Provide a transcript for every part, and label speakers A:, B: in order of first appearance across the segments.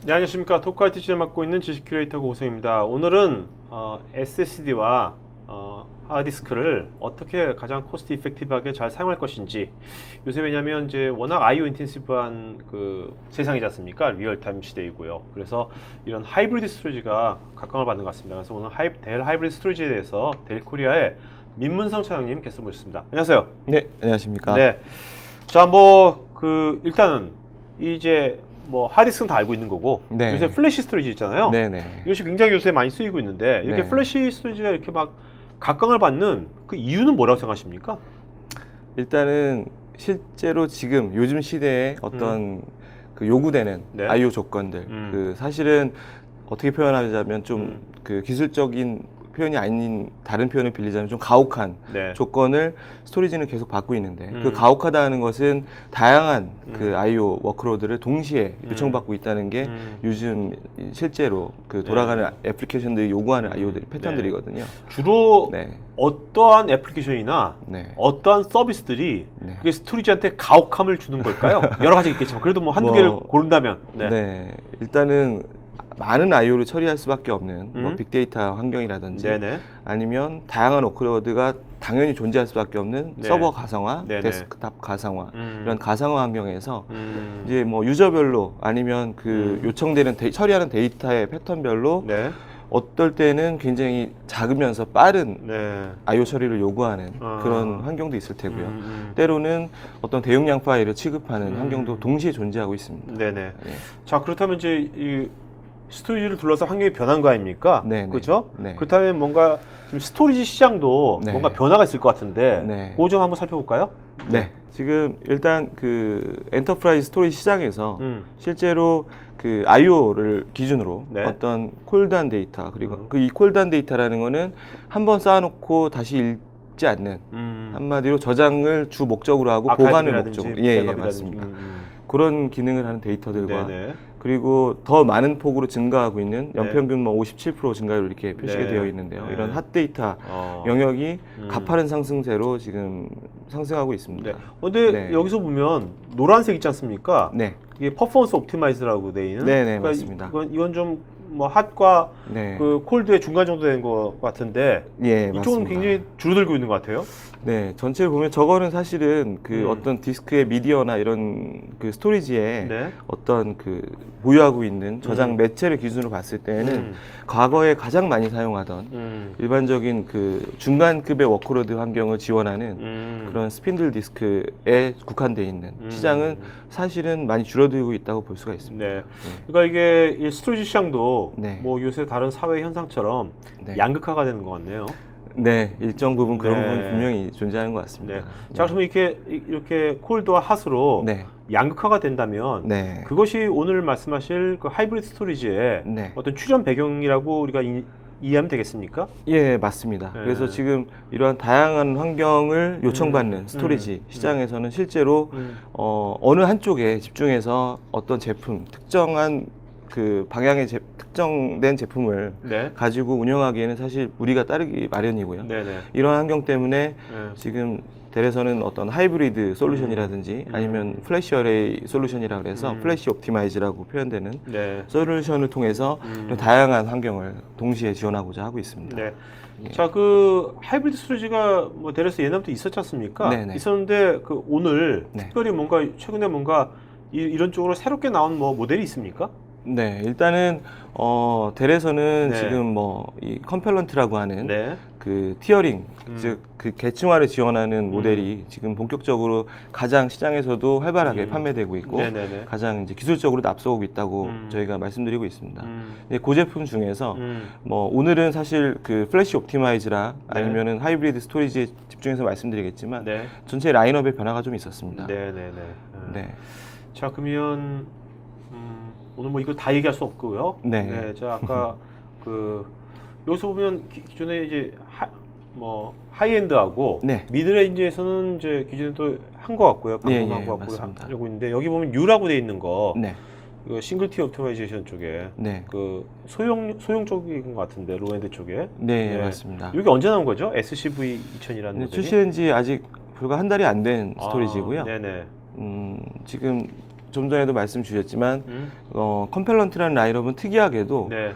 A: 네, 안녕하십니까. 토크아티즈를 맡고 있는 지식 큐레이터 고우성입니다. 오늘은 SSD와 하드디스크를 어떻게 가장 코스트 이펙티브하게 잘 사용할 것인지, 요새 왜냐면 이제 워낙 IO 인텐시브한 그 세상이지 않습니까? 리얼타임 시대이고요. 그래서 이런 하이브리드 스토리지가 각광을 받는 것 같습니다. 그래서 오늘 델 하이브리드 스토리지에 대해서 델 코리아의 민문성 차장님 게스트 모셨습니다. 안녕하세요.
B: 네, 안녕하십니까.
A: 네. 자, 일단은 이제 하드디스크는 다 알고 있는 거고,
B: 네.
A: 요새 플래시 스토리지 있잖아요.
B: 네네.
A: 이것이 굉장히 요새 많이 쓰이고 있는데, 이렇게
B: 네.
A: 플래시 스토리지가 이렇게 막 각광을 받는 그 이유는 뭐라고 생각하십니까?
B: 일단은 실제로 지금 요즘 시대에 어떤 그 요구되는
A: 네.
B: IO 조건들, 그 사실은 어떻게 표현하자면 좀 그 기술적인 표현이 아닌 다른 표현을 빌리자면 좀 가혹한
A: 네.
B: 조건을 스토리지는 계속 받고 있는데 그 가혹하다는 것은 다양한 그 IO 워크로드를 동시에 요청받고 있다는 게 요즘 실제로 그 돌아가는 애플리케이션들이 요구하는 IO들이 패턴들이거든요.
A: 주로
B: 네.
A: 어떠한 애플리케이션이나
B: 네.
A: 어떠한 서비스들이
B: 네.
A: 그게 스토리지한테 가혹함을 주는 걸까요? 여러 가지 있겠지만 그래도 한두 개를 고른다면.
B: 네. 일단은 많은 IO를 처리할 수밖에 없는 빅데이터 환경이라든지
A: 네네.
B: 아니면 다양한 워크로드가 당연히 존재할 수밖에 없는
A: 네.
B: 서버 가상화,
A: 네네.
B: 데스크탑 가상화 이런 가상화 환경에서
A: 이제
B: 유저별로 아니면 그 요청되는 처리하는 데이터의 패턴별로
A: 네.
B: 어떨 때는 굉장히 작으면서 빠른
A: 네.
B: IO 처리를 요구하는 그런 환경도 있을 테고요.
A: 음.
B: 때로는 어떤 대용량 파일을 취급하는 환경도 동시에 존재하고 있습니다.
A: 네네.
B: 네.
A: 자, 그렇다면 이제 이 스토리지를 둘러서 환경이 변한 거 아닙니까?
B: 네네.
A: 그렇죠?
B: 네.
A: 그렇다면 뭔가 좀 스토리지 시장도
B: 네.
A: 뭔가 변화가 있을 것 같은데
B: 네.
A: 그거 좀 한번 살펴볼까요?
B: 네. 지금 일단 그 엔터프라이즈 스토리지 시장에서 실제로 그 IO를 기준으로
A: 네.
B: 어떤 콜드한 데이터 그리고 그 이 콜드한 데이터라는 거는 한번 쌓아놓고 다시 읽지 않는 한마디로 저장을 주 목적으로 하고 보관을
A: 아카이브라든지
B: 목적으로 예,
A: 백업이라든지.
B: 맞습니다. 그런 기능을 하는 데이터들과
A: 네네.
B: 그리고 더 많은 폭으로 증가하고 있는
A: 네.
B: 연평균 57% 증가율 이렇게 표시가
A: 네.
B: 되어 있는데요.
A: 네.
B: 이런 핫데이터 영역이 가파른 상승세로 지금 상승하고 있습니다.
A: 네. 근데
B: 네.
A: 여기서 보면 노란색 있지 않습니까?
B: 네.
A: 이게 퍼포먼스 옵티마이즈라고 돼 있는.
B: 네네, 맞습니다.
A: 이건 좀 핫과
B: 네.
A: 그 콜드의 중간 정도 된 것 같은데
B: 예,
A: 이쪽은
B: 맞습니다.
A: 굉장히 줄어들고 있는 것 같아요.
B: 네, 전체를 보면 저거는 사실은 그 어떤 디스크의 미디어나 이런 그 스토리지에
A: 네.
B: 어떤 그 보유하고 있는 저장 매체를 기준으로 봤을 때는 과거에 가장 많이 사용하던 일반적인 그 중간급의 워크로드 환경을 지원하는 그런 스핀들 디스크에 국한되어 있는 시장은 사실은 많이 줄어들고 있다고 볼 수가 있습니다.
A: 네. 그러니까 이게 이 스토리지 시장도
B: 네.
A: 요새 다른 사회 현상처럼
B: 네.
A: 양극화가 되는 것 같네요.
B: 네, 일정 부분 그런
A: 네.
B: 부분이 분명히 존재하는 것 같습니다.
A: 네. 자, 그러면 이렇게 콜드와 핫으로
B: 네.
A: 양극화가 된다면
B: 네.
A: 그것이 오늘 말씀하실 그 하이브리드 스토리지의
B: 네.
A: 어떤 출현 배경이라고 우리가 이해하면 되겠습니까?
B: 예, 맞습니다.
A: 네.
B: 그래서 지금 이러한 다양한 환경을 요청받는 스토리지 시장에서는 실제로 어느 한쪽에 집중해서 어떤 제품, 특정한 그 방향의 특정된 제품을
A: 네.
B: 가지고 운영하기에는 사실 무리가 따르기 마련이고요.
A: 네네.
B: 이런 환경 때문에
A: 네.
B: 지금 델에서는 어떤 하이브리드 솔루션이라든지 아니면 플래시 어레이 솔루션이라 그래서 플래시 옵티마이즈라고 표현되는
A: 네.
B: 솔루션을 통해서 이런 다양한 환경을 동시에 지원하고자 하고 있습니다.
A: 네.
B: 예.
A: 자, 그 하이브리드 스토리지가 델에서 예전부터 있었지 않습니까?
B: 네네.
A: 있었는데 그 오늘
B: 네.
A: 특별히 뭔가 최근에 뭔가 이런 쪽으로 새롭게 나온 모델이 있습니까?
B: 네, 일단은 델에서는
A: 네.
B: 지금 이 컴펠런트라고 하는
A: 네.
B: 그 티어링, 즉 그 계층화를 지원하는 모델이 지금 본격적으로 가장 시장에서도 활발하게 판매되고 있고
A: 네네네.
B: 가장 이제 기술적으로도 앞서고 있다고 저희가 말씀드리고 있습니다. 네, 그 제품 중에서 오늘은 사실 그 플래시 옵티마이즈라 아니면은 하이브리드 스토리지에 집중해서 말씀드리겠지만
A: 네.
B: 전체 라인업의 변화가 좀 있었습니다.
A: 네네네.
B: 네.
A: 자, 그러면 오늘 이거 다 얘기할 수 없고요.
B: 네.
A: 자, 아까 여기서 보면 기존에 이제 하이엔드하고
B: 네.
A: 미드레인지에서는 이제 기존에 또 한 것 같고요. 방금
B: 예,
A: 한 것 같고
B: 맞습니다.
A: 하고 있는데 여기 보면 U라고 돼 있는 거,
B: 네.
A: 그 싱글 티어 옵티마이제이션 쪽에
B: 네.
A: 그 소형 쪽인 것 같은데 로엔드 쪽에.
B: 네, 맞습니다.
A: 이게 언제 나온 거죠? SCV 2000이라는 모델이?
B: 출시한 지 아직 불과 한 달이 안 된 스토리지고요.
A: 네네.
B: 지금 좀 전에도 말씀 주셨지만 컴펠런트라는 라인업은 특이하게도
A: 네.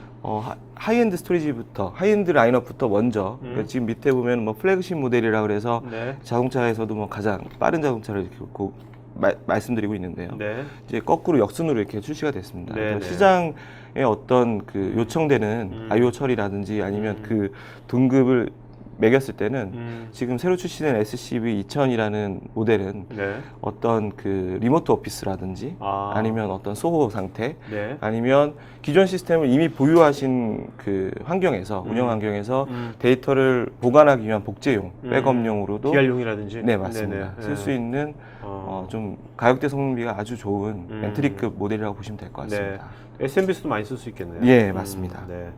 B: 하이엔드 스토리지부터 하이엔드 라인업부터 먼저 그러니까 지금 밑에 보면 뭐 플래그십 모델이라 그래서
A: 네.
B: 자동차에서도 뭐 가장 빠른 자동차를 이렇게 말씀드리고 있는데요.
A: 네.
B: 이제 거꾸로 역순으로 이렇게 출시가 됐습니다.
A: 네,
B: 그러니까
A: 네.
B: 시장에 어떤 그 요청되는 IO 처리라든지 아니면 그 등급을 매겼을 때는 지금 새로 출시된 SCV2000이라는 모델은
A: 네.
B: 어떤 그 리모트 오피스라든지 아니면 어떤 소호 상태
A: 네.
B: 아니면 기존 시스템을 이미 보유하신 그 환경에서 운영 환경에서 데이터를 보관하기 위한 복제용 백업용으로도
A: DR용이라든지
B: 네 맞습니다. 쓸 수 있는 좀 가격대 성능비가 아주 좋은 엔트리급 모델이라고 보시면 될 것 같습니다.
A: 네. SMBS도 많이 쓸 수 있겠네요.
B: 예 맞습니다.
A: 네.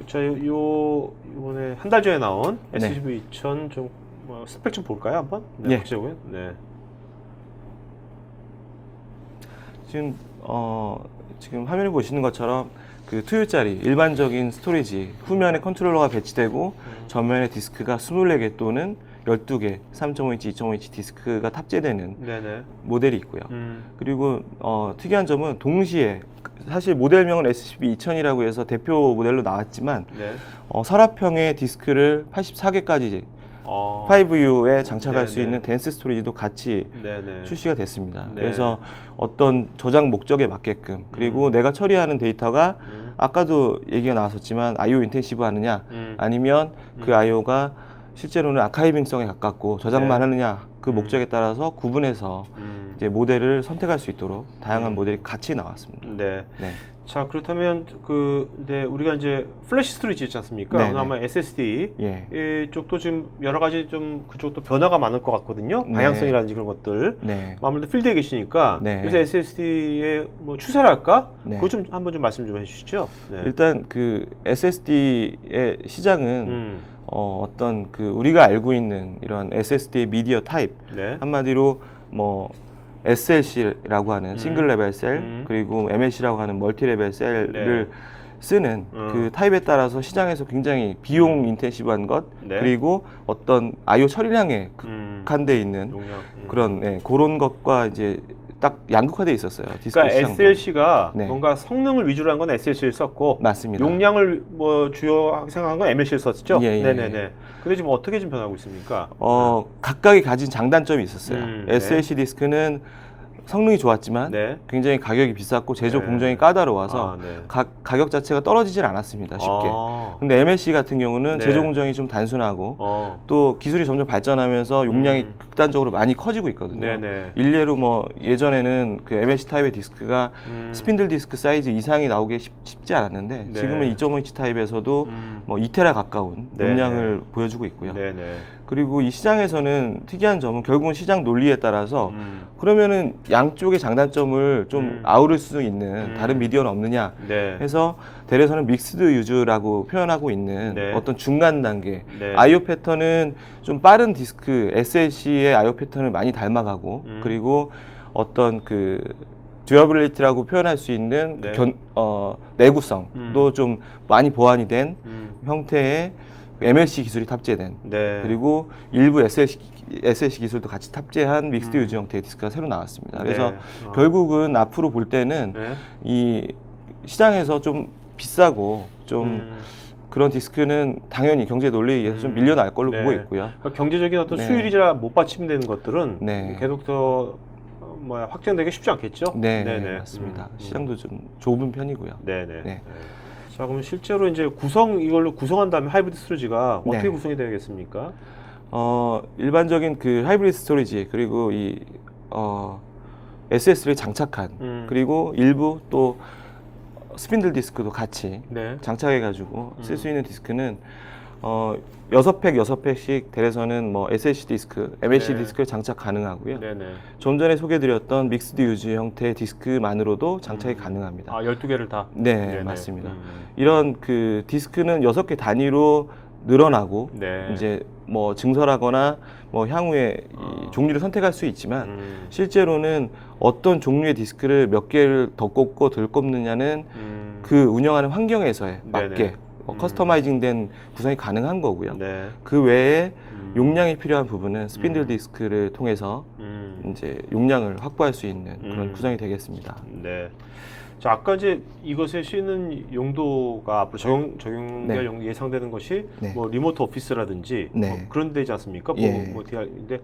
A: 자, 이번에 한 달 전에 나온 SCV2000 좀 스펙 좀 볼까요, 한번? 네.
B: 예.
A: 보시고요. 네.
B: 지금 화면에 보시는 것처럼 그 2U짜리 일반적인 스토리지 후면에 컨트롤러가 배치되고 전면에 디스크가 24개 또는 12개 3.5인치, 2.5인치 디스크가 탑재되는
A: 네네.
B: 모델이 있고요. 그리고 특이한 점은 동시에 사실 모델명은 SCV2000이라고 해서 대표 모델로 나왔지만
A: 네.
B: 서랍형의 디스크를 84개까지 5U에 장착할 수
A: 네네.
B: 있는 덴스 스토리지도 같이
A: 네네.
B: 출시가 됐습니다.
A: 네.
B: 그래서 어떤 저장 목적에 맞게끔 그리고 내가 처리하는 데이터가 아까도 얘기가 나왔었지만 IO 인텐시브 하느냐 아니면 그 IO가 실제로는 아카이빙성에 가깝고 저장만
A: 네.
B: 하느냐 그 목적에 따라서 구분해서 이제 모델을 선택할 수 있도록 다양한 모델이 같이 나왔습니다.
A: 네.
B: 네.
A: 자, 그렇다면 네, 우리가 이제 플래시 스토리지 있지 않습니까?
B: 네네.
A: 아마 SSD
B: 예.
A: 이쪽도 지금 여러 가지 좀 그쪽도 변화가 많을 것 같거든요.
B: 네.
A: 방향성이라든지 그런 것들.
B: 네.
A: 아무래도 필드에 계시니까
B: 네.
A: 요새 SSD의 뭐 추세랄까?
B: 네.
A: 그거 좀 한번 좀 말씀 좀 해주시죠. 네.
B: 일단 그 SSD의 시장은 어떤 그 우리가 알고 있는 이런 SSD의 미디어 타입
A: 네.
B: 한마디로 뭐 SLC라고 하는 싱글 레벨 셀 그리고 MLC라고 하는 멀티 레벨 셀을 쓰는 그 타입에 따라서 시장에서 굉장히 비용 인텐시브한 것
A: 네.
B: 그리고 어떤 IO 처리량에 극한돼 있는
A: 용량.
B: 그런 그런 것과 이제 딱 양극화돼 있었어요. 디스크
A: 그러니까
B: 시장도.
A: SLC가
B: 네.
A: 뭔가 성능을 위주로 한 건 SLC를 썼고
B: 맞습니다.
A: 용량을 뭐 주요 생각한 건 MLC를 썼죠.
B: 예, 예,
A: 네네네. 근데 지금 어떻게 좀 변하고 있습니까?
B: 각각이 가진 장단점이 있었어요.
A: 네.
B: SLC 디스크는 성능이 좋았지만
A: 네.
B: 굉장히 가격이 비쌌고 제조
A: 네.
B: 공정이 까다로워서
A: 네.
B: 가격 자체가 떨어지질 않았습니다. 쉽게.
A: 아.
B: 근데 MLC 같은 경우는
A: 네.
B: 제조 공정이 좀 단순하고 또 기술이 점점 발전하면서 용량이 극단적으로 많이 커지고 있거든요.
A: 네네.
B: 일례로 뭐 예전에는 그 MLC 타입의 디스크가 스핀들 디스크 사이즈 이상이 나오기 쉽지 않았는데
A: 네.
B: 지금은 2.5인치 타입에서도 뭐 2테라 가까운
A: 네네.
B: 용량을 보여주고 있고요.
A: 네네.
B: 그리고 이 시장에서는 특이한 점은 결국은 시장 논리에 따라서 그러면은 양쪽의 장단점을 좀 아우를 수 있는 다른 미디어는 없느냐
A: 네.
B: 해서 대래서는 믹스드 유즈라고 표현하고 있는
A: 네.
B: 어떤 중간 단계
A: 네.
B: IO 패턴은 좀 빠른 디스크 SLC의 IO 패턴을 많이 닮아가고 그리고 어떤 그 듀어빌리티라고 표현할 수 있는
A: 네.
B: 내구성도 좀 많이 보완이 된 형태의 MLC 기술이 탑재된
A: 네.
B: 그리고 일부 SLC 기술도 같이 탑재한 믹스드 유즈 형태의 디스크가 새로 나왔습니다. 그래서
A: 네.
B: 결국은 앞으로 볼 때는
A: 네.
B: 이 시장에서 좀 비싸고 좀 그런 디스크는 당연히 경제 논리에 의해서 좀 밀려날 걸로
A: 네.
B: 보고 있고요.
A: 그러니까 경제적인 어떤
B: 네.
A: 수율이라 못 받침되는 것들은
B: 네.
A: 계속 더 확장되기 쉽지 않겠죠?
B: 네,
A: 네네.
B: 맞습니다. 시장도 좀 좁은 편이고요.
A: 네네.
B: 네.
A: 자, 그러면 실제로 이제 이걸로 구성한 다음에 하이브리드 스토리지가 어떻게
B: 네.
A: 구성이 되겠습니까?
B: 일반적인 그 하이브리드 스토리지 그리고 이 SSD를 장착한 그리고 일부 또 스핀들 디스크도 같이
A: 네.
B: 장착해가지고 쓸 수 있는 디스크는 6팩씩 대래서는 뭐 SLC 디스크, MLC
A: 네.
B: 디스크를 장착 가능하고요.
A: 네네.
B: 좀 전에 소개드렸던 믹스드 유즈 형태의 디스크만으로도 장착이 가능합니다.
A: 12개를 다?
B: 네,
A: 네네.
B: 맞습니다. 이런 그 디스크는 6개 단위로 늘어나고
A: 네.
B: 이제 뭐 증설하거나 뭐 향후에 이 종류를 선택할 수 있지만 실제로는 어떤 종류의 디스크를 몇 개를 더 꼽고 덜 꼽느냐는 그 운영하는 환경에서에 맞게 커스터마이징된 구성이 가능한 거고요.
A: 네.
B: 그 외에 용량이 필요한 부분은 스핀들 디스크를 통해서 이제 용량을 확보할 수 있는 그런 구성이 되겠습니다.
A: 네. 자, 아까 이제 이것에 쓰이는 용도가 앞으로 적용될
B: 네.
A: 예상되는 것이
B: 네.
A: 뭐 리모트 오피스라든지
B: 네.
A: 뭐 그런 데지 않습니까?
B: 예.
A: 뭐 근데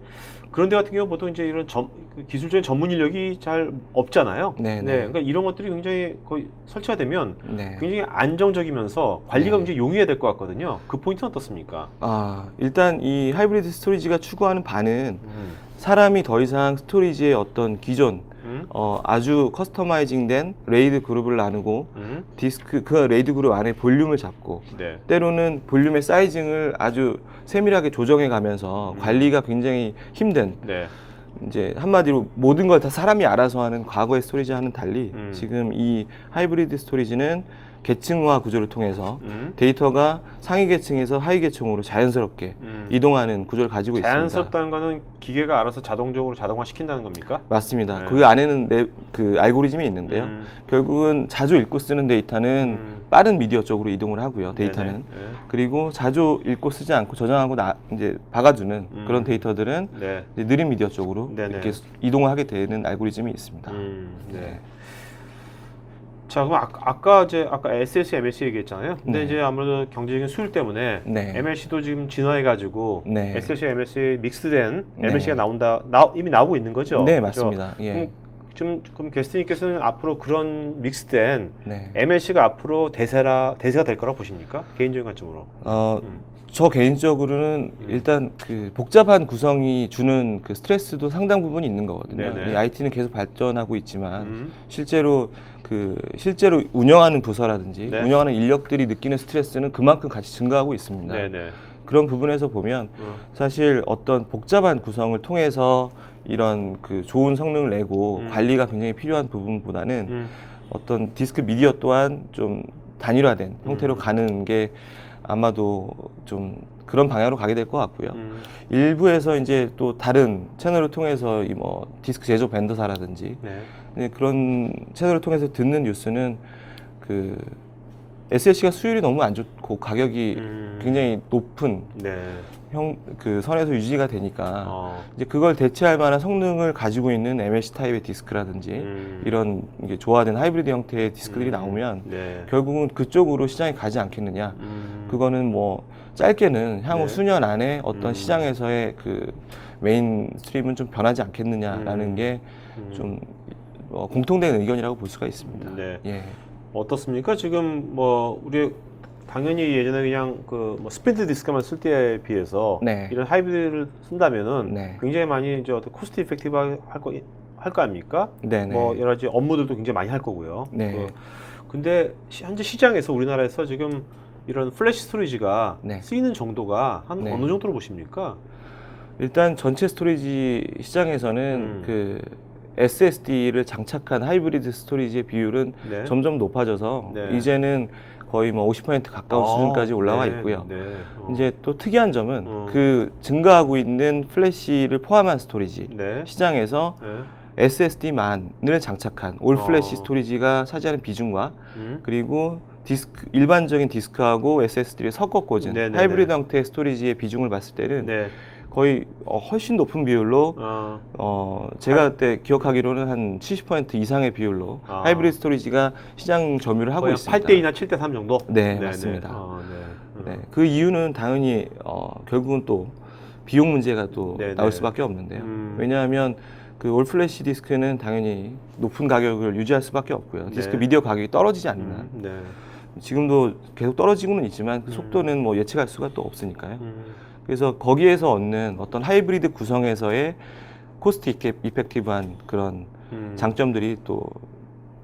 A: 그런 데 같은 경우 보통 이제 이런 그 기술적인 전문 인력이 잘 없잖아요.
B: 네,
A: 네.
B: 네.
A: 그러니까 이런 것들이 굉장히 거의 설치가 되면
B: 네.
A: 굉장히 안정적이면서 관리가
B: 네.
A: 굉장히 용이해야 될 것 같거든요. 그 포인트는 어떻습니까?
B: 일단 이 하이브리드 스토리지가 추구하는 바는 사람이 더 이상 스토리지의 어떤 기존 아주 커스터마이징된 레이드 그룹을 나누고 디스크 그 레이드 그룹 안에 볼륨을 잡고
A: 네.
B: 때로는 볼륨의 사이징을 아주 세밀하게 조정해 가면서 관리가 굉장히 힘든
A: 네.
B: 이제 한마디로 모든 걸 다 사람이 알아서 하는 과거의 스토리지와는 달리 지금 이 하이브리드 스토리지는 계층화 구조를 통해서 데이터가 상위 계층에서 하위 계층으로 자연스럽게 이동하는 구조를 가지고 있습니다.
A: 자연스럽다는 거는 기계가 알아서 자동적으로 자동화 시킨다는 겁니까?
B: 맞습니다.
A: 네.
B: 그 안에는 그 알고리즘이 있는데요. 결국은 자주 읽고 쓰는 데이터는 빠른 미디어 쪽으로 이동을 하고요. 데이터는.
A: 네네. 네.
B: 그리고 자주 읽고 쓰지 않고 저장하고 이제 박아두는 그런 데이터들은
A: 네.
B: 이제 느린 미디어 쪽으로
A: 네네.
B: 이렇게 이동을 하게 되는 알고리즘이 있습니다.
A: 네. 자, 그럼 아까 SLC, MLC 얘기했잖아요. 근데
B: 네.
A: 이제 아무래도 경제적인 수율 때문에
B: 네.
A: MLC도 지금 진화해가지고
B: 네.
A: SLC, MLC 믹스된
B: 네.
A: MLC가 이미 나오고 있는 거죠.
B: 네,
A: 그렇죠?
B: 맞습니다. 예.
A: 그럼 게스트님께서는 앞으로 그런 믹스된
B: 네.
A: MLC가 앞으로 대세가 될 거라고 보십니까? 개인적인 관점으로.
B: 저 개인적으로는 일단 그 복잡한 구성이 주는 그 스트레스도 상당 부분 있는 거거든요.
A: 네네.
B: 이 IT는 계속 발전하고 있지만 실제로 운영하는 부서라든지
A: 네.
B: 운영하는 인력들이 느끼는 스트레스는 그만큼 같이 증가하고 있습니다.
A: 네네.
B: 그런 부분에서 보면 사실 어떤 복잡한 구성을 통해서 이런 그 좋은 성능을 내고 관리가 굉장히 필요한 부분보다는 어떤 디스크 미디어 또한 좀 단일화된 형태로 가는 게 아마도 좀 그런 방향으로 가게 될 것 같고요. 일부에서 이제 또 다른 채널을 통해서 이 뭐 디스크 제조 벤더사라든지
A: 네.
B: 그런 채널을 통해서 듣는 뉴스는 그 SLC가 수율이 너무 안 좋고 가격이 굉장히 높은
A: 네.
B: 그 선에서 유지가 되니까 이제 그걸 대체할 만한 성능을 가지고 있는 MLC 타입의 디스크라든지 이런 이게 조화된 하이브리드 형태의 디스크들이 나오면
A: 네.
B: 결국은 그쪽으로 시장이 가지 않겠느냐. 그거는 뭐 짧게는 향후
A: 네.
B: 수년 안에 어떤 시장에서의 그 메인 스트림은 좀 변하지 않겠느냐라는 게 좀 공통된 의견이라고 볼 수가 있습니다.
A: 네.
B: 예.
A: 어떻습니까? 지금 뭐 우리 당연히 예전에 그냥 그 뭐 스핀들 디스크만 쓸 때에 비해서
B: 네.
A: 이런 하이브리드를 쓴다면은
B: 네.
A: 굉장히 많이 이제 어떤 코스트 이펙티브 할 거 아닙니까?
B: 네네.
A: 뭐 여러 가지 업무들도 굉장히 많이 할 거고요.
B: 네.
A: 근데 현재 시장에서 우리나라에서 지금 이런 플래시 스토리지가
B: 네.
A: 쓰이는 정도가 한
B: 네.
A: 어느 정도로 보십니까?
B: 일단 전체 스토리지 시장에서는 그 SSD를 장착한 하이브리드 스토리지의 비율은
A: 네.
B: 점점 높아져서
A: 네.
B: 이제는 거의 뭐 50% 가까운 수준까지 올라와
A: 네,
B: 있고요.
A: 네.
B: 이제 또 특이한 점은 그 증가하고 있는 플래시를 포함한 스토리지
A: 네.
B: 시장에서
A: 네.
B: SSD만을 장착한 올 플래시 스토리지가 차지하는 비중과 그리고 일반적인 디스크하고 SSD를 섞어 꽂은
A: 네네네.
B: 하이브리드 형태의 스토리지의 비중을 봤을 때는
A: 네.
B: 거의 훨씬 높은 비율로 제가 그때 기억하기로는 한 70% 이상의 비율로 하이브리드 스토리지가 시장 점유를 하고
A: 거의
B: 있습니다.
A: 8대2나 7대3 정도?
B: 네, 맞습니다.
A: 네.
B: 네, 그 이유는 당연히 결국은 또 비용 문제가 또
A: 네네.
B: 나올 수밖에 없는데요. 왜냐하면 그 올 플래시 디스크는 당연히 높은 가격을 유지할 수밖에 없고요. 디스크
A: 네.
B: 미디어 가격이 떨어지지 않는 한.
A: 네.
B: 지금도 계속 떨어지고는 있지만 그 속도는 뭐 예측할 수가 또 없으니까요. 그래서 거기에서 얻는 어떤 하이브리드 구성에서의 코스트 이펙티브한 그런 장점들이 또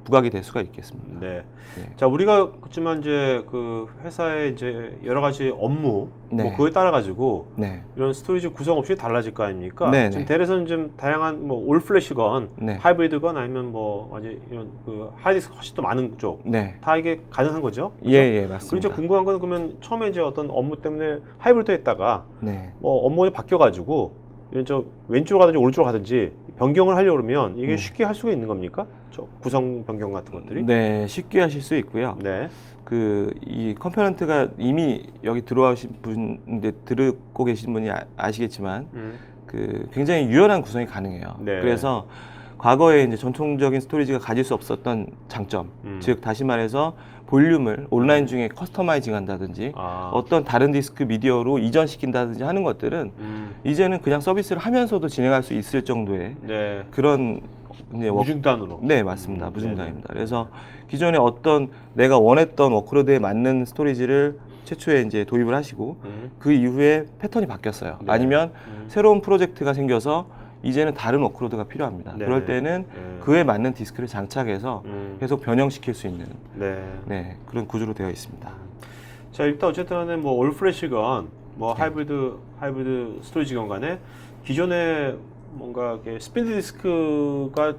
B: 부각이 될 수가 있겠습니다.
A: 네.
B: 네.
A: 자, 우리가 그렇지만 이제 그 회사의 이제 여러 가지 업무
B: 네.
A: 뭐 그거에 따라 가지고
B: 네.
A: 이런 스토리지 구성 옵션이 달라질 거 아닙니까?
B: 네,
A: 지금
B: 네.
A: 대래서는 좀 다양한 뭐 올 플래시건
B: 네.
A: 하이브리드건 아니면 뭐 완전 이런 그 하이디스크 훨씬 더 많은 쪽
B: 네.
A: 다 이게 가능한 거죠?
B: 예, 예,
A: 그리고
B: 맞습니다.
A: 이제 궁금한 건 그러면 처음에 이제 어떤 업무 때문에 하이브리드 했다가
B: 네.
A: 뭐 업무가 바뀌어 가지고 이런 저 왼쪽으로 가든지 오른쪽으로 가든지 변경을 하려고 그러면 이게 쉽게 할 수가 있는 겁니까? 저 구성 변경 같은 것들이?
B: 네, 쉽게 하실 수 있고요.
A: 네.
B: 이 컴포넌트가 이미 여기 들어오신 분인데 듣고 계신 분이 아시겠지만 굉장히 유연한 구성이 가능해요.
A: 네.
B: 그래서 과거에 이제 전통적인 스토리지가 가질 수 없었던 장점, 즉 다시 말해서 볼륨을 온라인 중에 커스터마이징 한다든지 어떤 다른 디스크 미디어로 이전시킨다든지 하는 것들은 이제는 그냥 서비스를 하면서도 진행할 수 있을 정도의
A: 네.
B: 그런 이제
A: 무중단으로.
B: 네, 맞습니다. 무중단입니다. 그래서 기존에 어떤 내가 원했던 워크로드에 맞는 스토리지를 최초에 이제 도입을 하시고 그 이후에 패턴이 바뀌었어요.
A: 네.
B: 아니면 새로운 프로젝트가 생겨서 이제는 다른 워크로드가 필요합니다.
A: 네.
B: 그럴 때는 그에 맞는 디스크를 장착해서 계속 변형시킬 수 있는
A: 네.
B: 그런 구조로 되어 있습니다.
A: 자, 일단 어쨌든 뭐 올 플래시건 뭐 하이브리드 스토리지건 간에 기존에 뭔가 스피드 디스크가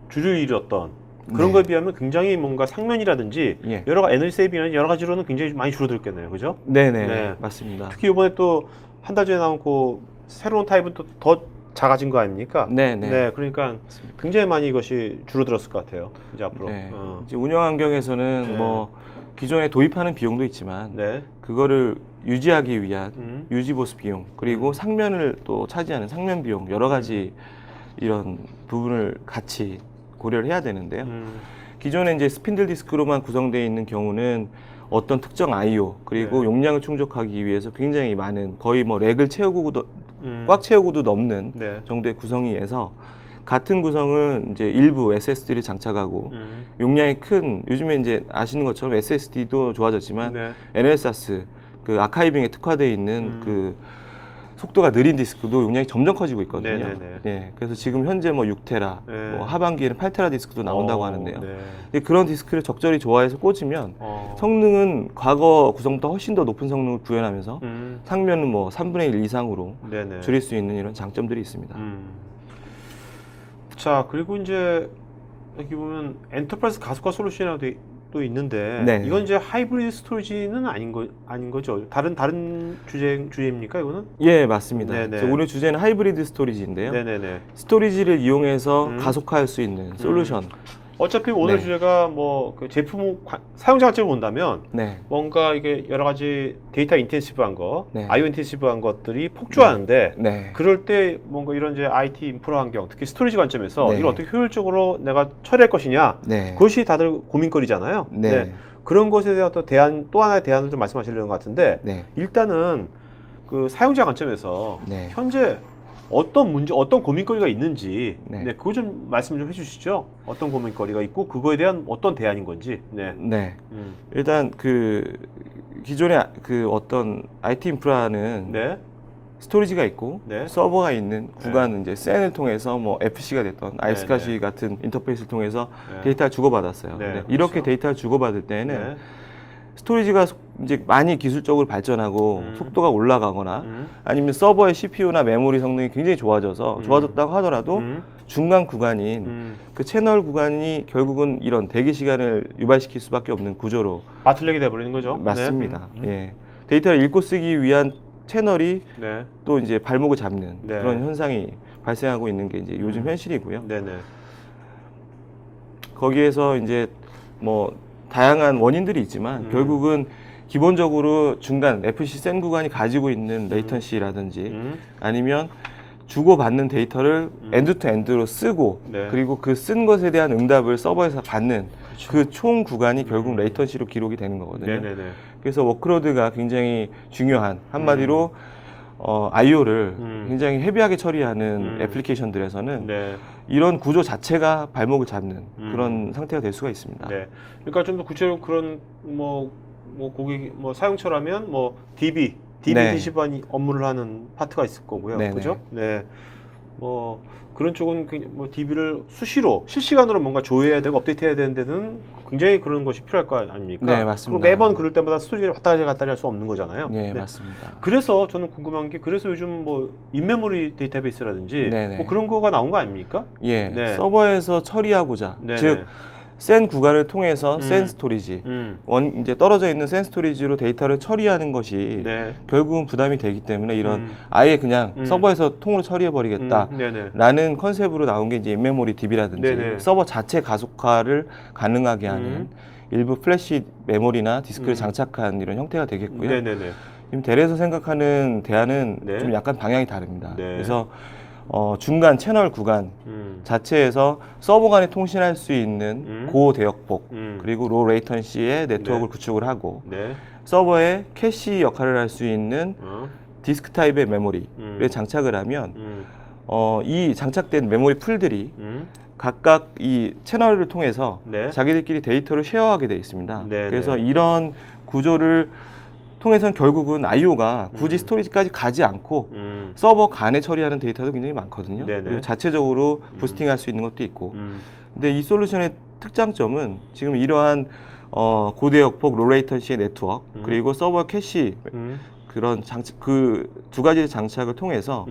A: 주를 이뤘던 그런 거에 비하면 굉장히 뭔가 상면이라든지 여러 가지 에너지 세이빙이나 여러 가지로는 굉장히 많이 줄어들겠네요, 그죠?
B: 네네, 맞습니다.
A: 특히 이번에 또 한 달 전에 나온 그 새로운 타입은 또 더 작아진 거 아닙니까?
B: 네네.
A: 그러니까 굉장히 많이 이것이 줄어들었을 것 같아요, 이제 앞으로.
B: 네. 이제 운영 환경에서는 뭐 기존에 도입하는 비용도 있지만 그거를 유지하기 위한 유지 보수 비용 그리고 상면을 또 차지하는 상면 비용 여러 가지 이런 부분을 같이 고려를 해야 되는데요. 기존에 이제 스핀들 디스크로만 구성되어 있는 경우는 어떤 특정 I/O 그리고 용량을 충족하기 위해서 굉장히 많은 거의 뭐 렉을 채우고도 꽉 채우고도 넘는 정도의 구성이어서 같은 구성은 이제 일부 SSD를 장착하고 용량이 큰 요즘에 이제 아시는 것처럼 SSD도 좋아졌지만 NLSAS 그 아카이빙에 특화되어 있는 그 속도가 느린 디스크도 용량이 점점 커지고 있거든요. 네, 그래서 지금 현재 뭐 6테라, 뭐 하반기에는 8테라 디스크도 나온다고 하는데요. 근데 그런 디스크를 적절히 좋아해서 꽂으면 성능은 과거 구성보다 훨씬 더 높은 성능을 구현하면서 상면은 뭐 3분의 1 이상으로 줄일 수 있는 이런 장점들이 있습니다.
A: 자, 그리고 이제 여기 보면 엔터프라이즈 가속화 솔루션이라고 또 있는데 이건 이제 하이브리드 스토리지는 아닌 거죠? 다른 주제입니까 이거는?
B: 예, 맞습니다. 오늘 주제는 하이브리드 스토리지인데요. 스토리지를 이용해서 가속화할 수 있는 솔루션.
A: 어차피 오늘 주제가 뭐 그 제품 사용자 관점을 본다면 뭔가 이게 여러 가지 데이터 인텐시브한 거, IO 인텐시브한 것들이 폭주하는데 그럴 때 뭔가 이런 이제 IT 인프라 환경, 특히 스토리지 관점에서 이걸 어떻게 효율적으로 내가 처리할 것이냐, 그것이 다들 고민거리잖아요. 그런 것에 대한 또 하나의 대안을 좀 말씀하시려는 것 같은데 일단은 그 사용자 관점에서 현재 어떤 문제, 어떤 고민거리가 있는지, 그거 좀 말씀 좀 해주시죠. 어떤 고민거리가 있고 그거에 대한 어떤 대안인 건지.
B: 일단 그 기존의 그 어떤 IT 인프라는 스토리지가 있고 서버가 있는 구간은 이제 SAN을 통해서 뭐 FC가 됐던 아이스카시 같은 인터페이스를 통해서 데이터를 주고받았어요. 이렇게 데이터를 주고받을 때는 스토리지가 이제 많이 기술적으로 발전하고 속도가 올라가거나 아니면 서버의 CPU나 메모리 성능이 굉장히 좋아졌다고 하더라도 중간 구간인 그 채널 구간이 결국은 이런 대기 시간을 유발시킬 수밖에 없는 구조로
A: 바틀렉이 돼버리는 거죠.
B: 맞습니다. 데이터를 읽고 쓰기 위한 채널이 또 이제 발목을 잡는 그런 현상이 발생하고 있는 게 이제 요즘 현실이고요. 거기에서 이제 뭐 다양한 원인들이 있지만 결국은 기본적으로 중간 FC 센 구간이 가지고 있는 레이턴시라든지 아니면 주고받는 데이터를 엔드 투 엔드로 쓰고 그리고 그 쓴 것에 대한 응답을 서버에서 받는 그 총 구간이 결국 레이턴시로 기록이 되는 거거든요. 그래서 워크로드가 굉장히 중요한 한마디로 I/O를 굉장히 헤비하게 처리하는 애플리케이션들에서는 이런 구조 자체가 발목을 잡는 그런 상태가 될 수가 있습니다.
A: 그러니까 좀 더 구체적으로 그런 고객 사용처라면 뭐 DB 업무를 하는 파트가 있을 거고요, 그죠? 뭐 그런 쪽은 뭐 DB를 수시로 실시간으로 뭔가 조회해야 되고 업데이트해야 되는 데는 굉장히 그런 것이 필요할 거 아닙니까?
B: 맞습니다.
A: 그리고 매번 그럴 때마다 스토리지를 왔다 갔다 할 수 없는 거잖아요.
B: 맞습니다.
A: 그래서 저는 궁금한 게 그래서 요즘 뭐 인메모리 데이터베이스라든지 뭐 그런 거가 나온 거 아닙니까?
B: 서버에서 처리하고자 즉 센 구간을 통해서 센 스토리지,
A: 음.
B: 이제 떨어져 있는 센 스토리지로 데이터를 처리하는 것이
A: 네.
B: 결국은 부담이 되기 때문에 이런
A: 음.
B: 아예 그냥
A: 음.
B: 서버에서 통으로 처리해 버리겠다.
A: 네네.
B: 라는 컨셉으로 나온 게 이제 인메모리 DB라든지
A: 네네.
B: 서버 자체 가속화를 가능하게 하는
A: 음.
B: 일부 플래시 메모리나 디스크를
A: 음.
B: 장착한 이런 형태가 되겠고요.
A: 네네네.
B: 지금 델에서 생각하는 대안은
A: 네.
B: 좀 약간 방향이 다릅니다.
A: 네.
B: 그래서 중간 채널 구간 자체에서 서버 간에 통신할 수 있는 고대역폭 그리고 로 레이턴시의 네트워크를
A: 네.
B: 구축을 하고
A: 네.
B: 서버에 캐시 역할을 할 수 있는 디스크 타입의 메모리를 장착을 하면 이 장착된 메모리 풀들이 각각 이 채널을 통해서
A: 네.
B: 자기들끼리 데이터를 쉐어하게 되어 있습니다.
A: 네,
B: 그래서
A: 네.
B: 이런 구조를 통해서는 결국은 IO가 굳이 스토리지까지 가지 않고 서버 간에 처리하는 데이터도 굉장히 많거든요.
A: 네네.
B: 그리고 자체적으로 부스팅할 수 있는 것도 있고. 근데 이 솔루션의 특장점은 지금 이러한 고대역폭 롤레이턴시의 네트워크 그리고 서버 캐시 그런 그 두 가지 장착을 통해서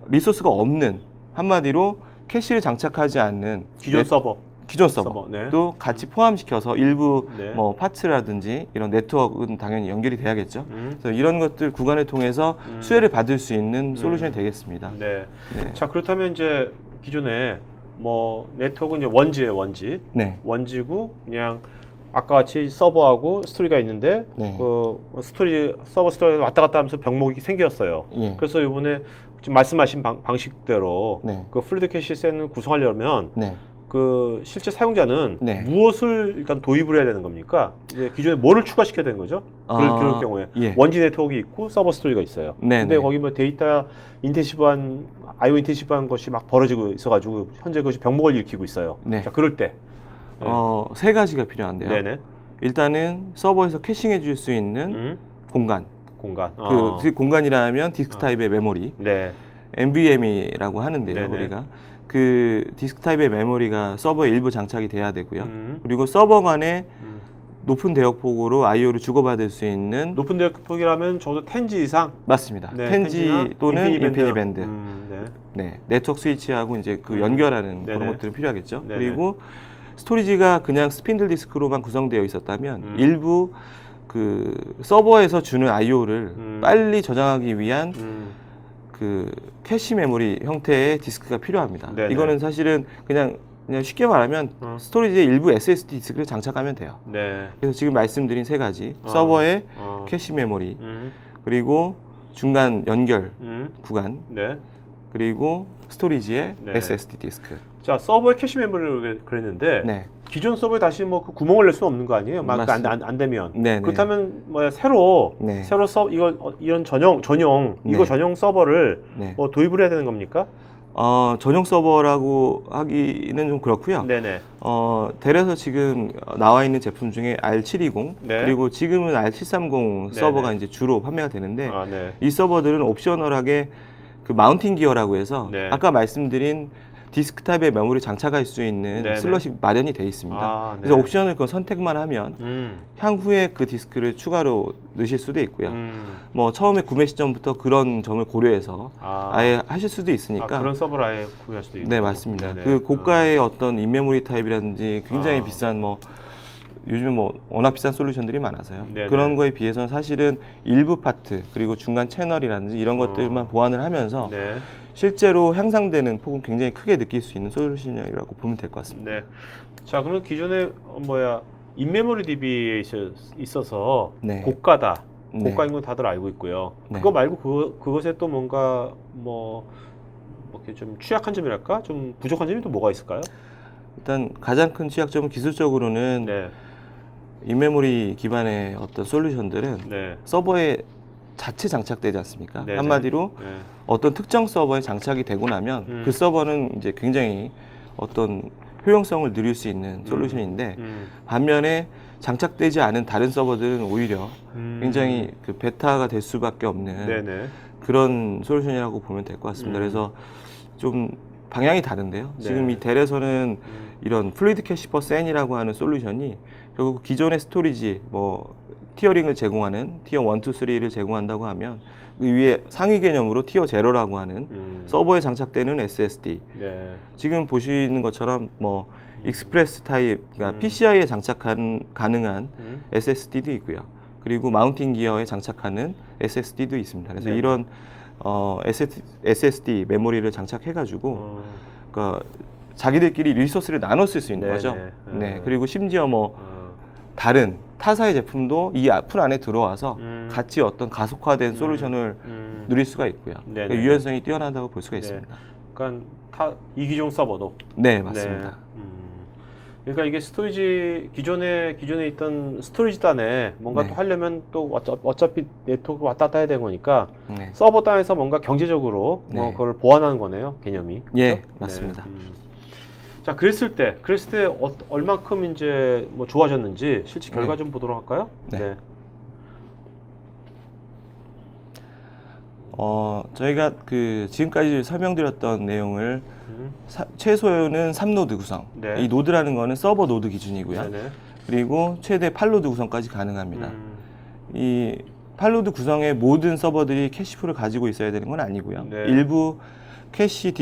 B: 리소스가 없는 한마디로 캐시를 장착하지 않는
A: 기존 서버.
B: 기존 서버도
A: 네.
B: 같이 포함시켜서 일부
A: 네.
B: 뭐 파츠라든지 이런 네트워크는 당연히 연결이 돼야겠죠. 그래서 이런 것들 구간을 통해서 수혜를 받을 수 있는 솔루션이 되겠습니다.
A: 네.
B: 네.
A: 자, 그렇다면 이제 기존에 뭐 네트워크는 이제 원지예요, 원지.
B: 네.
A: 원지고 그냥 아까 같이 서버하고 스토리가 있는데
B: 네.
A: 그 서버 스토리 왔다 갔다 하면서 병목이 생겼어요.
B: 예.
A: 그래서 이번에 지금 말씀하신 방식대로
B: 네.
A: 그 플루이드 캐시 셋을 구성하려면
B: 네.
A: 그 실제 사용자는
B: 네.
A: 무엇을 일단 도입을 해야 되는 겁니까? 이제 기존에 뭐를 추가시켜야 되는 거죠? 그럴 경우에
B: 예.
A: 원지 네트워크 있고 서버 스토리가 있어요.
B: 네,
A: 근데
B: 네.
A: 거기 뭐 데이터 인텐시브한 IO 인텐시브한 것이 막 벌어지고 있어가지고 현재 그것이 병목을 일으키고 있어요.
B: 네.
A: 자, 그럴 때
B: 세 가지가 필요한데요.
A: 네네.
B: 일단은 서버에서 캐싱해 줄 수 있는 공간.
A: 공간.
B: 그 공간이라면 디스크 타입의 메모리.
A: 네.
B: NVMe라고 하는데요,
A: 네네.
B: 우리가. 그 디스크 타입의 메모리가 서버에 일부 장착이 돼야 되고요. 그리고 서버 간에 높은 대역폭으로 I/O를 주고받을 수 있는
A: 높은 대역폭이라면 적어도 10G 이상.
B: 맞습니다.
A: 네,
B: 10G 또는
A: 인피니밴드.
B: 인피니밴드.
A: 네.
B: 네, 네트워크 스위치하고 이제 그 연결하는
A: 네네.
B: 그런 것들은 필요하겠죠.
A: 네네.
B: 그리고 스토리지가 그냥 스핀들 디스크로만 구성되어 있었다면 일부 그 서버에서 주는 I/O를 빨리 저장하기 위한 그 캐시 메모리 형태의 디스크가 필요합니다.
A: 네네.
B: 이거는 사실은 그냥 쉽게 말하면 스토리지의 일부 SSD 디스크를 장착하면 돼요.
A: 네.
B: 그래서 지금 말씀드린 세 가지 서버의 캐시 메모리 그리고 중간 연결 구간
A: 네.
B: 그리고 스토리지의
A: 네.
B: SSD 디스크.
A: 자, 서버에 캐시 메모리를 그랬는데
B: 네.
A: 기존 서버에 다시 뭐 그 구멍을 낼 수는 없는 거 아니에요? 막
B: 맞습니다.
A: 안 되면.
B: 네네.
A: 그렇다면 뭐 새로
B: 네.
A: 이런 전용 이거
B: 네.
A: 전용 서버를
B: 네.
A: 뭐 도입을 해야 되는 겁니까?
B: 전용 서버라고 하기는 좀 그렇고요.
A: 네네.
B: 델에서 지금 나와 있는 제품 중에 R720
A: 네.
B: 그리고 지금은 R730 서버가
A: 네네.
B: 이제 주로 판매가 되는데
A: 아, 네.
B: 이 서버들은 옵셔널하게 그 마운팅 기어라고 해서
A: 네.
B: 아까 말씀드린 디스크 타입의 메모리 장착할 수 있는
A: 네네.
B: 슬롯이 마련이 되어 있습니다.
A: 아, 네.
B: 그래서 옵션을 그 선택만 하면 향후에 그 디스크를 추가로 넣으실 수도 있고요. 뭐 처음에 구매 시점부터 그런 점을 고려해서 아예 하실 수도 있으니까.
A: 그런 서버를 아예 구매할 수도 있고.
B: 네, 맞습니다.
A: 네네.
B: 그 고가의 어떤 인메모리 타입이라든지 굉장히 비싼 뭐 요즘 뭐 워낙 비싼 솔루션들이 많아서요.
A: 네네.
B: 그런 거에 비해서는 사실은 일부 파트 그리고 중간 채널이라든지 이런 것들만 보완을 하면서
A: 네.
B: 실제로 향상되는 폭은 굉장히 크게 느낄 수 있는 솔루션이라고 보면 될 것 같습니다.
A: 네. 자, 그러면 기존에 인메모리 DB에 있어서
B: 네.
A: 고가다.
B: 네.
A: 고가인 건 다들 알고 있고요.
B: 네.
A: 그거 말고 그것에 또 뭔가 이렇게 좀 취약한 점이랄까? 좀 부족한 점이 또 뭐가 있을까요?
B: 일단 가장 큰 취약점은 기술적으로는
A: 네.
B: 인메모리 기반의 어떤 솔루션들은
A: 네.
B: 서버에 자체 장착되지 않습니까?
A: 네네.
B: 한마디로
A: 네.
B: 어떤 특정 서버에 장착이 되고 나면 그 서버는 이제 굉장히 어떤 효용성을 누릴 수 있는 솔루션인데 반면에 장착되지 않은 다른 서버들은 오히려 굉장히 그 베타가 될 수밖에 없는
A: 네네.
B: 그런 솔루션이라고 보면 될 것 같습니다. 그래서 좀 방향이 다른데요.
A: 네.
B: 지금 이 델에서는 이런 플루이드 캐시 퍼 센이라고 하는 솔루션이 결국 기존의 스토리지 뭐 티어링을 제공하는 티어 1, 2, 3를 제공한다고 하면 그 위에 상위 개념으로 티어 제로라고 하는 서버에 장착되는 SSD
A: 네.
B: 지금 보시는 것처럼 뭐 익스프레스 타입, 그러니까
A: 음.
B: PCI에 장착 가능한 SSD도 있고요. 그리고 마운팅 기어에 장착하는 SSD도 있습니다. 그래서
A: 네네.
B: 이런 SSD 메모리를 장착해가지고 그러니까 자기들끼리 리소스를 나눠 쓸 수 있는
A: 네네.
B: 거죠. 네. 그리고 심지어 뭐
A: 어.
B: 다른 타사의 제품도 이 풀 안에 들어와서 같이 어떤 가속화된 솔루션을 누릴 수가 있고요.
A: 네네.
B: 그러니까 유연성이 뛰어나다고 볼 수가
A: 네.
B: 있습니다.
A: 그러니까 이기종 서버도.
B: 네, 맞습니다.
A: 네. 그러니까 이게 스토리지 기존에 있던 스토리지 단에 뭔가
B: 네.
A: 또 하려면 또 어차피 네트워크 왔다 갔다 해야 되는 거니까
B: 네.
A: 서버 단에서 뭔가 경제적으로 뭐
B: 네.
A: 그걸 보완하는 거네요, 개념이.
B: 예,
A: 그죠?
B: 맞습니다.
A: 네. 자, 그랬을 때 얼만큼 이제 뭐 좋아졌는지 실제 결과
B: 네.
A: 좀 보도록 할까요?
B: 네. 저희가 그 지금까지 설명드렸던 내용을 최소는 3노드 구성.
A: 네.
B: 이 노드라는 거는 서버 노드 기준이고요.
A: 네네.
B: 그리고 최대 8노드 구성까지 가능합니다. 이 8노드 구성의 모든 서버들이 캐시풀을 가지고 있어야 되는 건 아니고요.
A: 네.
B: 일부 캐시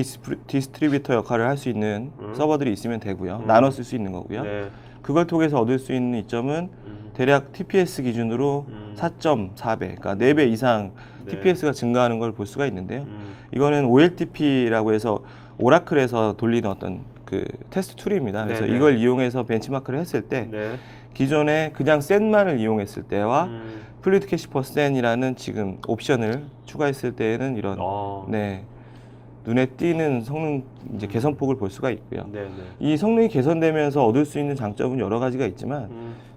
B: 디스트리뷰터 역할을 할 수 있는 서버들이 있으면 되고요. 나눠 쓸 수 있는 거고요.
A: 네.
B: 그걸 통해서 얻을 수 있는 이점은 대략 TPS 기준으로 4.4배, 그러니까 4배 이상
A: 네.
B: TPS가 증가하는 걸 볼 수가 있는데요. 이거는 OLTP라고 해서 오라클에서 돌리는 어떤 그 테스트 툴입니다. 그래서
A: 네네.
B: 이걸 이용해서 벤치마크를 했을 때
A: 네.
B: 기존에 그냥 센만을 이용했을 때와 플루이드 캐시 퍼 센이라는 지금 옵션을 추가했을 때에는 이런 네, 눈에 띄는 성능 이제 개선폭을 볼 수가 있고요.
A: 네네.
B: 이 성능이 개선되면서 얻을 수 있는 장점은 여러 가지가 있지만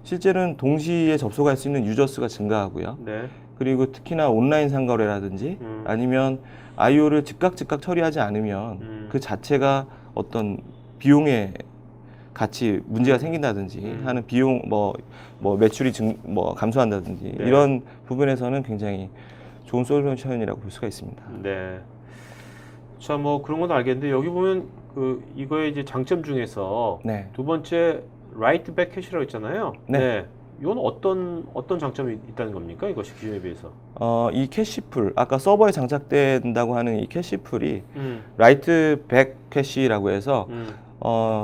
B: 실제로는 동시에 접속할 수 있는 유저 수가 증가하고요.
A: 네.
B: 그리고 특히나 온라인 상거래라든지 아니면 I/O를 즉각 처리하지 않으면 그 자체가 어떤 비용에 같이 문제가 생긴다든지 하는 비용 뭐 매출이 감소한다든지
A: 네.
B: 이런 부분에서는 굉장히 좋은 솔루션이라고 볼 수가 있습니다.
A: 네. 자, 뭐 그런 건 알겠는데 여기 보면 그 이거의 이제 장점 중에서
B: 네.
A: 두 번째 라이트 백 캐시라고 있잖아요.
B: 네.
A: 이건 어떤 장점이 있다는 겁니까? 이것이 기존에 비해서.
B: 이 캐시풀, 아까 서버에 장착된다고 하는 이 캐시풀이
A: 음.
B: 라이트 백 캐시라고 해서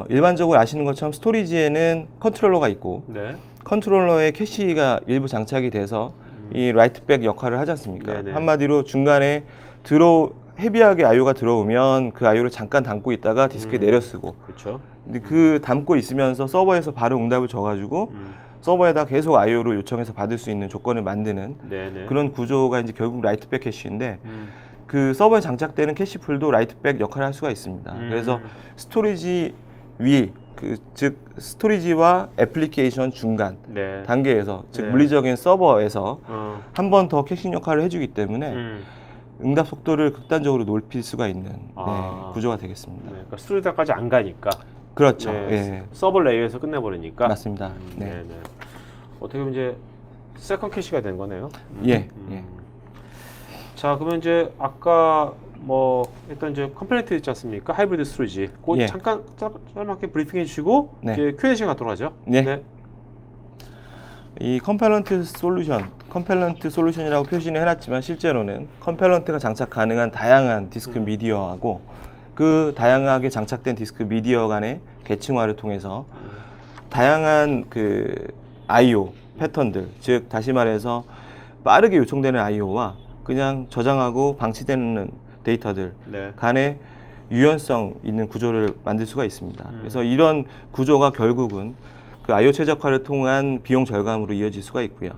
B: 일반적으로 아시는 것처럼 스토리지에는 컨트롤러가 있고
A: 네.
B: 컨트롤러에 캐시가 일부 장착이 돼서 이 라이트 백 역할을 하지 않습니까?
A: 네네.
B: 한마디로 중간에 헤비하게 I/O가 들어오면 그 I/O를 잠깐 담고 있다가 디스크에 내려쓰고
A: 그렇죠.
B: 근데 그 담고 있으면서 서버에서 바로 응답을 줘가지고 서버에다 계속 I/O를 요청해서 받을 수 있는 조건을 만드는
A: 네네.
B: 그런 구조가 이제 결국 라이트백 캐시인데 그 서버에 장착되는 캐시풀도 라이트백 역할을 할 수가 있습니다. 그래서 스토리지 위, 즉 스토리지와 애플리케이션 중간
A: 네.
B: 단계에서 즉
A: 네.
B: 물리적인 서버에서 한 번 더 캐싱 역할을 해주기 때문에 응답 속도를 극단적으로 높일 수가 있는 구조가 되겠습니다.
A: 네. 그러니까 스토리지까지 안 가니까.
B: 그렇죠.
A: 네.
B: 예.
A: 서버 레이어에서 끝내버리니까.
B: 맞습니다. 네.
A: 네네. 어떻게 보면 이제 세컨 캐시가 된 거네요.
B: 예.
A: 자, 그러면 이제 아까 뭐 일단 이제 컴플레인트 있지 않습니까? 하이브리드 스토리지. 그
B: 예.
A: 잠깐 짧게 브리핑해 주시고
B: 네.
A: 이제 Q&A 시간 갖도록 하죠.
B: 네. 이 컴펠런트 솔루션이라고 표시는 해놨지만 실제로는 컴펠런트가 장착 가능한 다양한 디스크 미디어하고 그 다양하게 장착된 디스크 미디어 간의 계층화를 통해서 다양한 그 I/O 패턴들, 즉 다시 말해서 빠르게 요청되는 I/O와 그냥 저장하고 방치되는 데이터들
A: 네.
B: 간의 유연성 있는 구조를 만들 수가 있습니다. 그래서 이런 구조가 결국은 그 I/O 최적화를 통한 비용 절감으로 이어질 수가 있고요.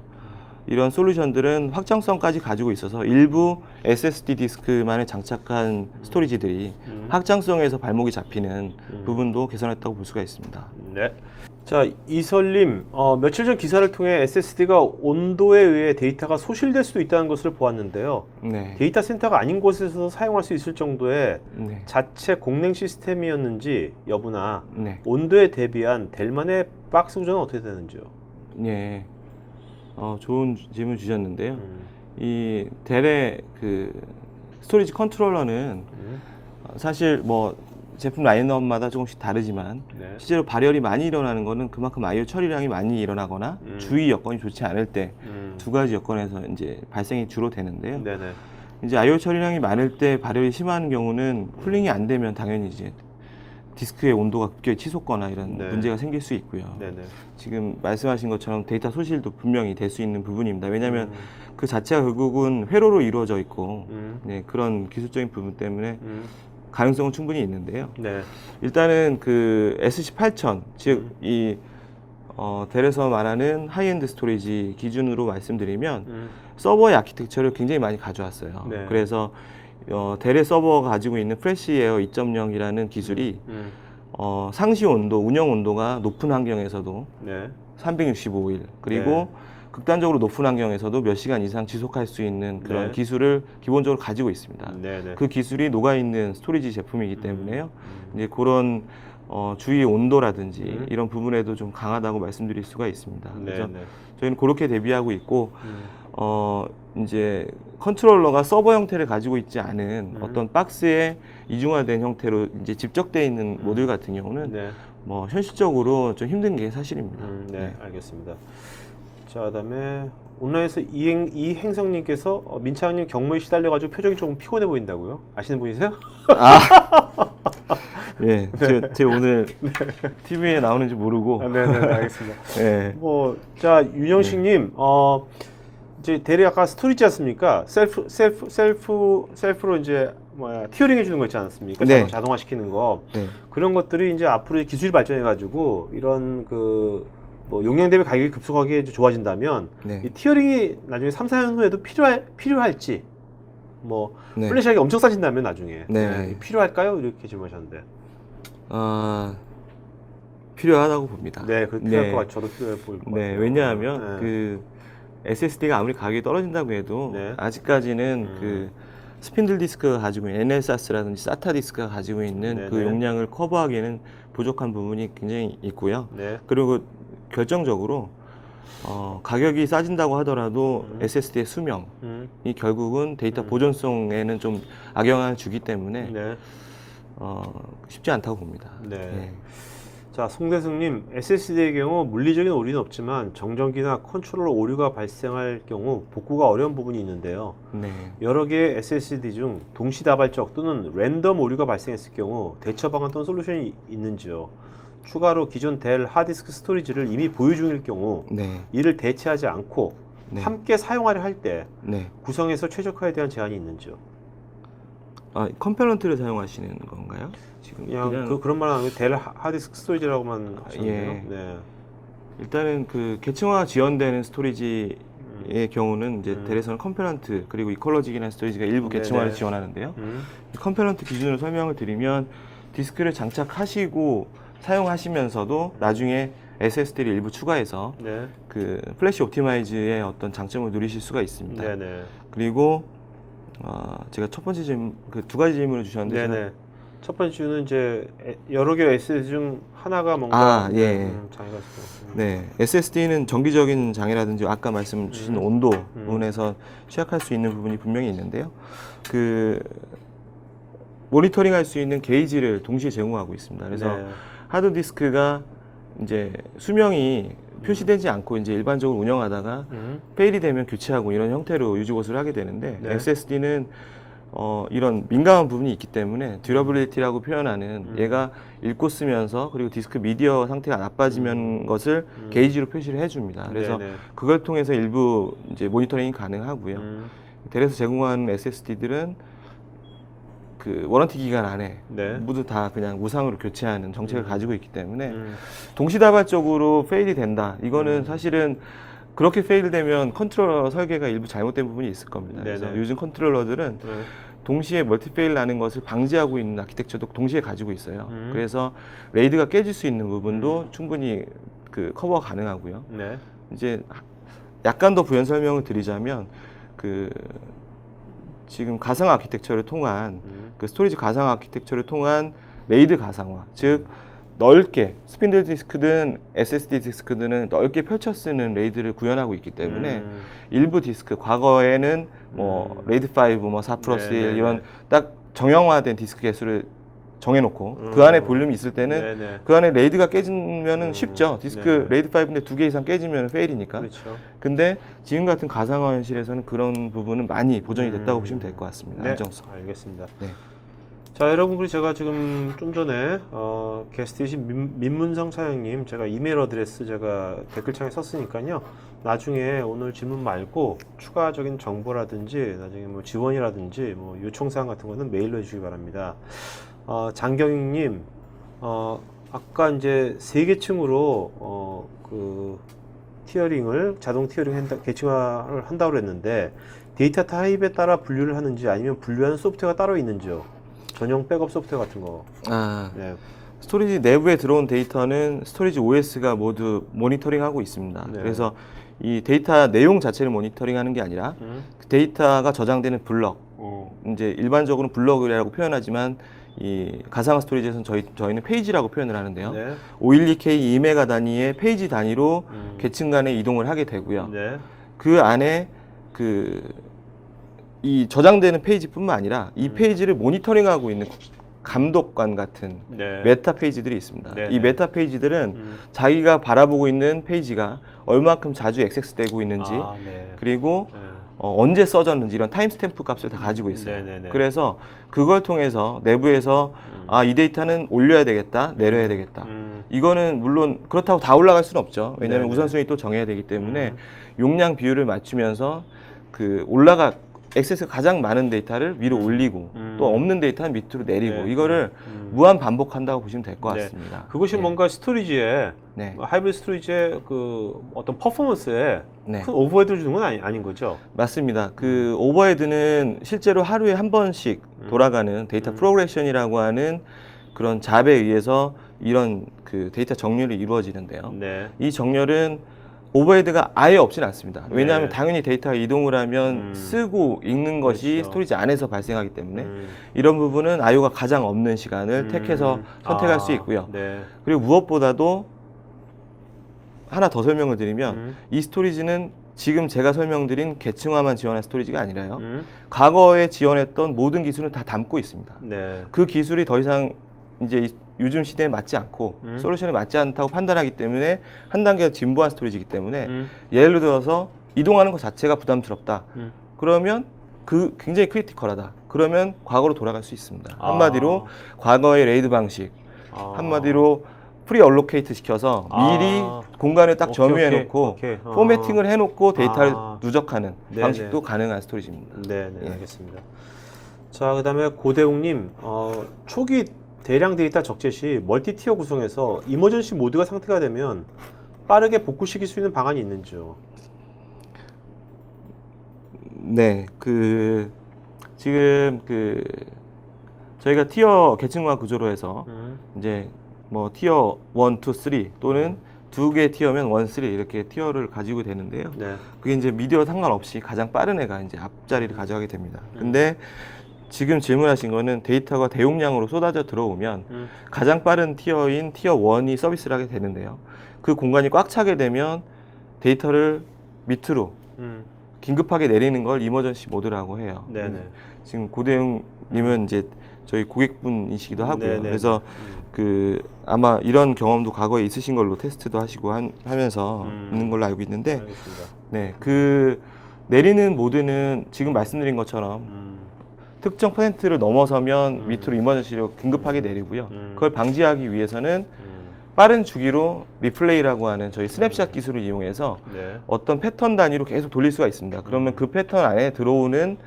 B: 이런 솔루션들은 확장성까지 가지고 있어서 일부 SSD 디스크만에 장착한 스토리지들이 확장성에서 발목이 잡히는 부분도 개선했다고 볼 수가 있습니다.
A: 네. 자, 이설님, 며칠 전 기사를 통해 SSD가 온도에 의해 데이터가 소실될 수도 있다는 것을 보았는데요.
B: 네.
A: 데이터 센터가 아닌 곳에서 사용할 수 있을 정도의
B: 네.
A: 자체 공냉 시스템이었는지 여부나
B: 네.
A: 온도에 대비한 델만의 박스 구조는 어떻게 되는지요?
B: 네. 좋은 질문 주셨는데요. 이 델의 그 스토리지 컨트롤러는 사실 뭐 제품 라인업마다 조금씩 다르지만
A: 네.
B: 실제로 발열이 많이 일어나는 거는 그만큼 I/O 처리량이 많이 일어나거나 주위 여건이 좋지 않을 때 두 가지 여건에서 이제 발생이 주로 되는데요.
A: 네네.
B: 이제 I/O 처리량이 많을 때 발열이 심한 경우는 쿨링이 안 되면 당연히 이제 디스크의 온도가 급격히 치솟거나 이런
A: 네.
B: 문제가 생길 수 있고요.
A: 네네.
B: 지금 말씀하신 것처럼 데이터 소실도 분명히 될 수 있는 부분입니다. 왜냐하면 그 자체가 결국은 회로로 이루어져 있고 네, 그런 기술적인 부분 때문에 가능성은 충분히 있는데요.
A: 네.
B: 일단은 그 SC8000 즉 이 델에서 말하는 하이엔드 스토리지 기준으로 말씀드리면 서버의 아키텍처를 굉장히 많이 가져왔어요.
A: 네.
B: 그래서 델의 서버가 가지고 있는 프레시에어 2.0이라는 기술이 상시 온도, 운영 온도가 높은 환경에서도
A: 네.
B: 365일 그리고
A: 네.
B: 극단적으로 높은 환경에서도 몇 시간 이상 지속할 수 있는 그런
A: 네.
B: 기술을 기본적으로 가지고 있습니다.
A: 네네.
B: 그 기술이 녹아 있는 스토리지 제품이기 때문에요. 이제 그런 주위 온도라든지 이런 부분에도 좀 강하다고 말씀드릴 수가 있습니다. 그래서
A: 네네.
B: 저희는 그렇게 대비하고 있고 이제 컨트롤러가 서버 형태를 가지고 있지 않은 어떤 박스에 이중화된 형태로 이제 집적되어 있는 모듈 같은 경우는
A: 네.
B: 뭐 현실적으로 좀 힘든 게 사실입니다.
A: 네, 알겠습니다. 자, 그다음에 온라인에서 이행성님께서 민창님 경무에 시달려가지고 표정이 조금 피곤해 보인다고요? 아시는 분이세요?
B: 예, 제가 오늘 TV에 나오는지 모르고.
A: 네네, 알겠습니다.
B: 예.
A: 자, 윤영식님, 이제 대략 아까 스토리지 않습니까? 셀프로 이제 티어링 해주는 거 있지 않습니까?
B: 네.
A: 자동화 시키는 거.
B: 네.
A: 그런 것들이 이제 앞으로 기술이 발전해가지고 이런 용량 대비 가격이 급속하게 좋아진다면
B: 네.
A: 이 티어링이 나중에 3, 4년 후에도 필요할지
B: 네.
A: 플래시하게 엄청 싸진다면 나중에
B: 네.
A: 필요할까요? 이렇게 질문하셨는데
B: 필요하다고 봅니다.
A: 네, 그 필요할 것 같아요. 저도 필요해 보일 것
B: 네,
A: 같아요.
B: 왜냐하면 그 SSD가 아무리 가격이 떨어진다고 해도
A: 네.
B: 아직까지는 그 스핀들 디스크가 가지고 있는 NSAS라든지 SATA 디스크가 가지고 있는
A: 네네.
B: 그 용량을 커버하기에는 부족한 부분이 굉장히 있고요.
A: 네.
B: 그리고 결정적으로 가격이 싸진다고 하더라도 SSD의 수명이 결국은 데이터 보존성에는 좀 악영향을 주기 때문에
A: 네.
B: 쉽지 않다고 봅니다.
A: 네.
B: 네.
A: 자, 송대승님, SSD의 경우 물리적인 오류는 없지만 정전기나 컨트롤러 오류가 발생할 경우 복구가 어려운 부분이 있는데요.
B: 네.
A: 여러 개의 SSD 중 동시다발적 또는 랜덤 오류가 발생했을 경우 대처 방안 또는 솔루션이 있는지요? 추가로 기존 델 하드디스크 스토리지를 이미 보유 중일 경우
B: 네.
A: 이를 대체하지 않고
B: 네.
A: 함께 사용하려 할 때
B: 네.
A: 구성에서 최적화에 대한 제한이 있는지요?
B: 컴포넌트를 사용하시는 건가요? 지금
A: 그냥 그런 말 하는 델 하드디스크 스토리지라고만 하셨는데요.
B: 예.
A: 네.
B: 일단은 그 계층화 지원되는 스토리지의 경우는 이제 델에서는 컴포넌트 그리고 이퀄러직이나 스토리지가 일부 계층화를
A: 네네.
B: 지원하는데요. 컴포넌트 기준으로 설명을 드리면 디스크를 장착하시고 사용하시면서도 나중에 SSD를 일부 추가해서
A: 네.
B: 그 플래시 옵티마이즈의 어떤 장점을 누리실 수가 있습니다.
A: 네네.
B: 그리고 제가 첫 번째 질문, 그 두 가지 질문을 주셨는데
A: 네네. 첫 번째는 이제 여러 개 SSD 중 하나가 뭔가
B: 예.
A: 장애가 있고.
B: 네, SSD는 정기적인 장애라든지 아까 말씀 주신 온도 부분에서 취약할 수 있는 부분이 분명히 있는데요. 그 모니터링할 수 있는 게이지를 동시에 제공하고 있습니다. 그래서
A: 네.
B: 하드 디스크가 이제 수명이 표시되지 않고 이제 일반적으로 운영하다가 페일이 되면 교체하고 이런 형태로 유지 보수를 하게 되는데
A: 네.
B: SSD는 이런 민감한 부분이 있기 때문에 듀러빌리티라고 표현하는 얘가 읽고 쓰면서 그리고 디스크 미디어 상태가 나빠지면 것을 게이지로 표시를 해줍니다. 그래서
A: 네네.
B: 그걸 통해서 일부 이제 모니터링이 가능하고요. 델에서 제공하는 SSD들은 그 워런티 기간 안에
A: 네.
B: 모두 다 그냥 무상으로 교체하는 정책을 가지고 있기 때문에 동시다발적으로 페일이 된다. 이거는 사실은 그렇게 페일되면 컨트롤러 설계가 일부 잘못된 부분이 있을 겁니다. 그래서
A: 네네.
B: 요즘 컨트롤러들은 동시에 멀티 페일 나는 것을 방지하고 있는 아키텍처도 동시에 가지고 있어요. 그래서 레이드가 깨질 수 있는 부분도 충분히 그 커버 가능하고요.
A: 네.
B: 이제 약간 더 부연 설명을 드리자면 그 지금 가상 아키텍처를 통한 그 스토리지 가상 아키텍처를 통한 레이드 가상화, 즉 넓게 스핀들 디스크든 SSD 디스크들은 넓게 펼쳐 쓰는 레이드를 구현하고 있기 때문에 일부 디스크 과거에는 뭐 레이드 5, 뭐 4 플러스 1 이런 딱 정형화된 디스크 개수를 정해놓고 그 안에 볼륨이 있을 때는
A: 네네.
B: 그 안에 레이드가 깨지면은 쉽죠. 디스크
A: 네네.
B: 레이드 5인데 2개 이상 깨지면 페일이니까.
A: 그렇죠.
B: 근데 지금 같은 가상화 현실에서는 그런 부분은 많이 보존이 됐다고 보시면 될 것 같습니다.
A: 네.
B: 안정성.
A: 알겠습니다.
B: 네.
A: 자, 여러분, 그리고 제가 지금 좀 전에 게스트이신 민문성 사장님, 제가 이메일 어드레스 제가 댓글창에 썼으니까요. 나중에 오늘 질문 말고 추가적인 정보라든지 나중에 뭐 지원이라든지 뭐 요청사항 같은 거는 메일로 해주시기 바랍니다. 장경익님, 아까 이제 세 계층으로 그 티어링을 자동 티어링 계층화를 한다고 그랬는데 데이터 타입에 따라 분류를 하는지 아니면 분류하는 소프트웨어가 따로 있는지요? 전용 백업 소프트웨어 같은 거. 네.
B: 스토리지 내부에 들어온 데이터는 스토리지 OS가 모두 모니터링하고 있습니다.
A: 네.
B: 그래서 이 데이터 내용 자체를 모니터링하는 게 아니라 그 데이터가 저장되는 블럭, 이제 일반적으로 블럭이라고 표현하지만 이 가상화 스토리지에서는 저희는 페이지라고 표현을 하는데요.
A: 네.
B: 512K 2메가 단위의 페이지 단위로 계층 간에 이동을 하게 되고요.
A: 네.
B: 그 안에 이 저장되는 페이지뿐만 아니라 이 페이지를 모니터링하고 있는 감독관 같은
A: 네.
B: 메타 페이지들이 있습니다.
A: 네,
B: 이
A: 네.
B: 메타 페이지들은 자기가 바라보고 있는 페이지가 얼마큼 자주 액세스되고 있는지
A: 네.
B: 그리고
A: 네.
B: 언제 써졌는지 이런 타임스탬프 값을 다 가지고 있어요.
A: 네, 네, 네.
B: 그래서 그걸 통해서 내부에서 이 데이터는 올려야 되겠다, 내려야 되겠다. 이거는 물론 그렇다고 다 올라갈 수는 없죠. 왜냐하면
A: 네, 네.
B: 우선순위 또 정해야 되기 때문에 용량 비율을 맞추면서 액세스가 가장 많은 데이터를 위로 올리고 또 없는 데이터는 밑으로 내리고
A: 네.
B: 이거를 무한 반복한다고 보시면 될 것
A: 네.
B: 같습니다.
A: 그것이
B: 예.
A: 뭔가 스토리지에
B: 네.
A: 하이브리드 스토리지의 그 어떤 퍼포먼스에
B: 네.
A: 큰 오버헤드를 주는 건 아닌 거죠.
B: 맞습니다. 그 오버헤드는 실제로 하루에 한 번씩 돌아가는 데이터 프로그레션이라고 하는 그런 잡에 의해서 이런 그 데이터 정렬이 이루어지는데요.
A: 네.
B: 이 정렬은 오버헤드가 아예 없지는 않습니다. 왜냐하면
A: 네.
B: 당연히 데이터가 이동을 하면 쓰고 읽는 것이
A: 그렇죠.
B: 스토리지 안에서 발생하기 때문에 이런 부분은 IO가 가장 없는 시간을 택해서 선택할 수 있고요.
A: 네.
B: 그리고 무엇보다도 하나 더 설명을 드리면 이 스토리지는 지금 제가 설명드린 계층화만 지원한 스토리지가 아니라요. 과거에 지원했던 모든 기술은 다 담고 있습니다.
A: 네.
B: 그 기술이 더 이상 이제 요즘 시대에 맞지 않고 솔루션에 맞지 않다고 판단하기 때문에 한 단계 진보한 스토리지이기 때문에 예를 들어서 이동하는 것 자체가 부담스럽다. 그러면 굉장히 크리티컬하다. 그러면 과거로 돌아갈 수 있습니다. 한마디로 과거의 레이드 방식, 한마디로 프리 얼로케이트 시켜서 미리 공간을 딱 점유해 놓고 포매팅을 해 놓고 데이터를 누적하는
A: 네네.
B: 방식도 가능한 스토리지입니다.
A: 네, 네,
B: 예.
A: 알겠습니다. 자, 그다음에 고대웅님, 초기 대량 데이터 적재 시 멀티티어 구성에서 이머전시 모드가 상태가 되면 빠르게 복구시킬 수 있는 방안이 있는지요?
B: 네, 지금 저희가 티어 계층화 구조로 해서 이제 뭐 티어 1, 2, 3 또는 두 개 티어면 1, 3 이렇게 티어를 가지고 되는데요.
A: 네.
B: 그게 이제 미디어 상관없이 가장 빠른 애가 이제 앞자리를 가져가게 됩니다. 근데 지금 질문하신 거는 데이터가 대용량으로 쏟아져 들어오면 가장 빠른 티어인 티어 1이 서비스를 하게 되는데요. 그 공간이 꽉 차게 되면 데이터를 밑으로 긴급하게 내리는 걸 이머전시 모드라고 해요.
A: 네네.
B: 지금 고대웅님은 이제 저희 고객분이시기도 하고요.
A: 네네.
B: 그래서 아마 이런 경험도 과거에 있으신 걸로 테스트도 하시고 하면서 있는 걸로 알고 있는데,
A: 알겠습니다.
B: 네, 내리는 모드는 지금 말씀드린 것처럼 특정 퍼센트를 넘어서면 밑으로 이머전시로 긴급하게 내리고요. 그걸 방지하기 위해서는 빠른 주기로 리플레이라고 하는 저희 스냅샷 기술을 이용해서
A: 네.
B: 어떤 패턴 단위로 계속 돌릴 수가 있습니다. 그러면 그 패턴 안에 들어오는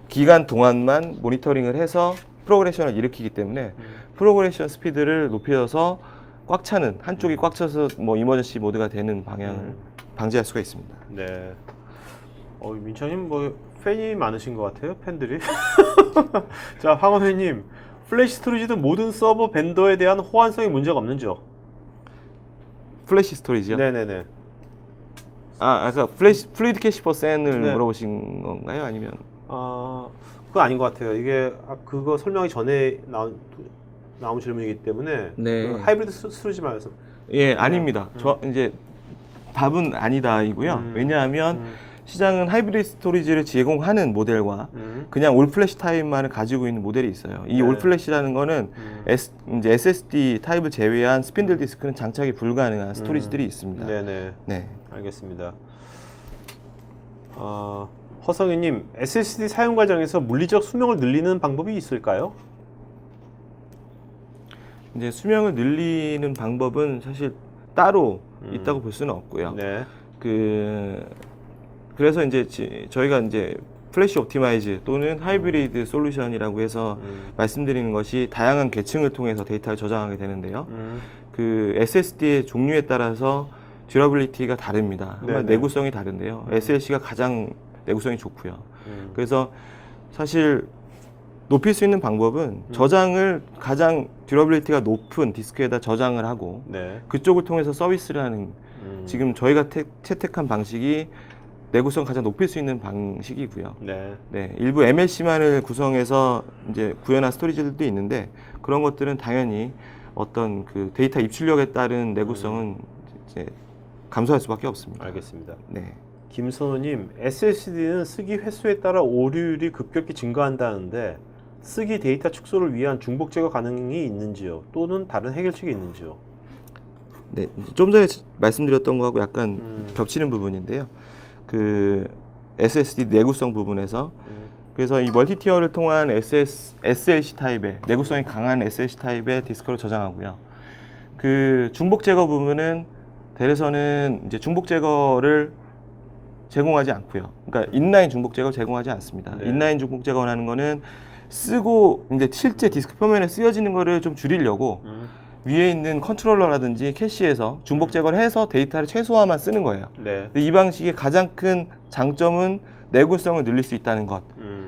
B: 기간 동안만 모니터링을 해서 프로그레션을 일으키기 때문에 프로그레션 스피드를 높여서 꽉 차는 한쪽이 꽉 차서 뭐 이머전시 모드가 되는 방향을 방지할 수가 있습니다.
A: 네. 민찬님 뭐 팬이 많으신 것 같아요, 팬들이. 자, 황원회님, 플래시 스토리지도 모든 서버 벤더에 대한 호환성에 문제가 없는지요?
B: 플래시 스토리지요?
A: 네네네.
B: 아까 플루이드 캐시 퍼센을
A: 네.
B: 물어보신 건가요? 아니면?
A: 그거 아닌 것 같아요. 이게 그거 설명하기 전에 나온 질문이기 때문에
B: 네.
A: 그 하이브리드 스토리지 말해서.
B: 예, 아닙니다. 이제 답은 아니다이고요. 왜냐하면 시장은 하이브리드 스토리지를 제공하는 모델과 그냥 올 플래시 타입만을 가지고 있는 모델이 있어요. 이
A: 네.
B: 올 플래시라는 거는 이제 SSD 타입을 제외한 스핀들 디스크는 장착이 불가능한 스토리지들이 있습니다.
A: 네네.
B: 네.
A: 알겠습니다. 허성희님, SSD 사용 과정에서 물리적 수명을 늘리는 방법이 있을까요?
B: 이제 수명을 늘리는 방법은 사실 따로 있다고 볼 수는 없고요.
A: 네.
B: 그래서 이제 저희가 이제 플래시 옵티마이즈 또는 하이브리드 솔루션이라고 해서 말씀드리는 것이 다양한 계층을 통해서 데이터를 저장하게 되는데요. 그 SSD의 종류에 따라서 듀러빌리티가 다릅니다.
A: 네네.
B: 내구성이 다른데요. SLC가 가장 내구성이 좋고요. 그래서 사실 높일 수 있는 방법은 저장을 가장 듀러빌리티가 높은 디스크에다 저장을 하고
A: 네.
B: 그쪽을 통해서 서비스를 하는 지금 저희가 채택한 방식이 내구성 가장 높일 수 있는 방식이고요.
A: 네.
B: 네, 일부 MLC만을 구성해서 이제 구현한 스토리지들도 있는데 그런 것들은 당연히 어떤 그 데이터 입출력에 따른 내구성은 이제 감소할 수밖에 없습니다.
A: 알겠습니다.
B: 네.
A: 김선우님, SSD는 쓰기 횟수에 따라 오류율이 급격히 증가한다는데 쓰기 데이터 축소를 위한 중복 제거 가능이 있는지요? 또는 다른 해결책이 있는지요?
B: 네, 좀 전에 말씀드렸던 거하고 약간 겹치는 부분인데요. 그 SSD 내구성 부분에서 그래서 이 멀티티어를 통한 SLC 타입의 내구성이 강한 SLC 타입의 디스크로 저장하고요. 그 중복 제거 부분은 델에서는 이제 중복 제거를 제공하지 않고요. 그러니까 인라인 중복 제거를 제공하지 않습니다.
A: 네.
B: 인라인 중복 제거라는 거는 쓰고 이제 실제 디스크 표면에 쓰여지는 거를 좀 줄이려고 위에 있는 컨트롤러라든지 캐시에서 중복 제거를 해서 데이터를 최소화만 쓰는 거예요.
A: 네.
B: 근데 이 방식의 가장 큰 장점은 내구성을 늘릴 수 있다는 것.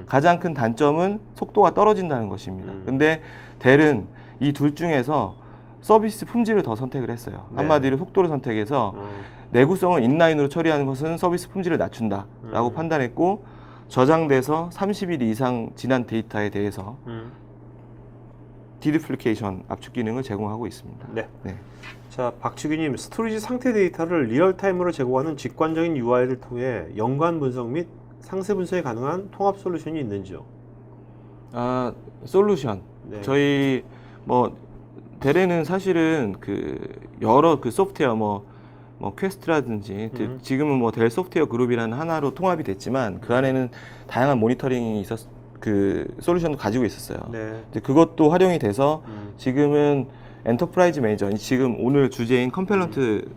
B: 가장 큰 단점은 속도가 떨어진다는 것입니다. 근데 델은 이 둘 중에서 서비스 품질을 더 선택을 했어요.
A: 네.
B: 한마디로 속도를 선택해서 내구성을 인라인으로 처리하는 것은 서비스 품질을 낮춘다라고 판단했고 저장돼서 30일 이상 지난 데이터에 대해서 디듀플리케이션 압축 기능을 제공하고 있습니다.
A: 네.
B: 네.
A: 자, 박주기님, 스토리지 상태 데이터를 리얼타임으로 제공하는 직관적인 UI를 통해 연관 분석 및 상세 분석이 가능한 통합 솔루션이 있는지요?
B: 아, 솔루션.
A: 네.
B: 저희 뭐 델에는 사실은 그 여러 그 소프트웨어 뭐 퀘스트라든지 지금은 뭐 델 소프트웨어 그룹이라는 하나로 통합이 됐지만 그 안에는 다양한 모니터링이 그 솔루션도 가지고 있었어요.
A: 네.
B: 이제 그것도 활용이 돼서 지금은 엔터프라이즈 매니저, 지금 오늘 주제인 컴펠런트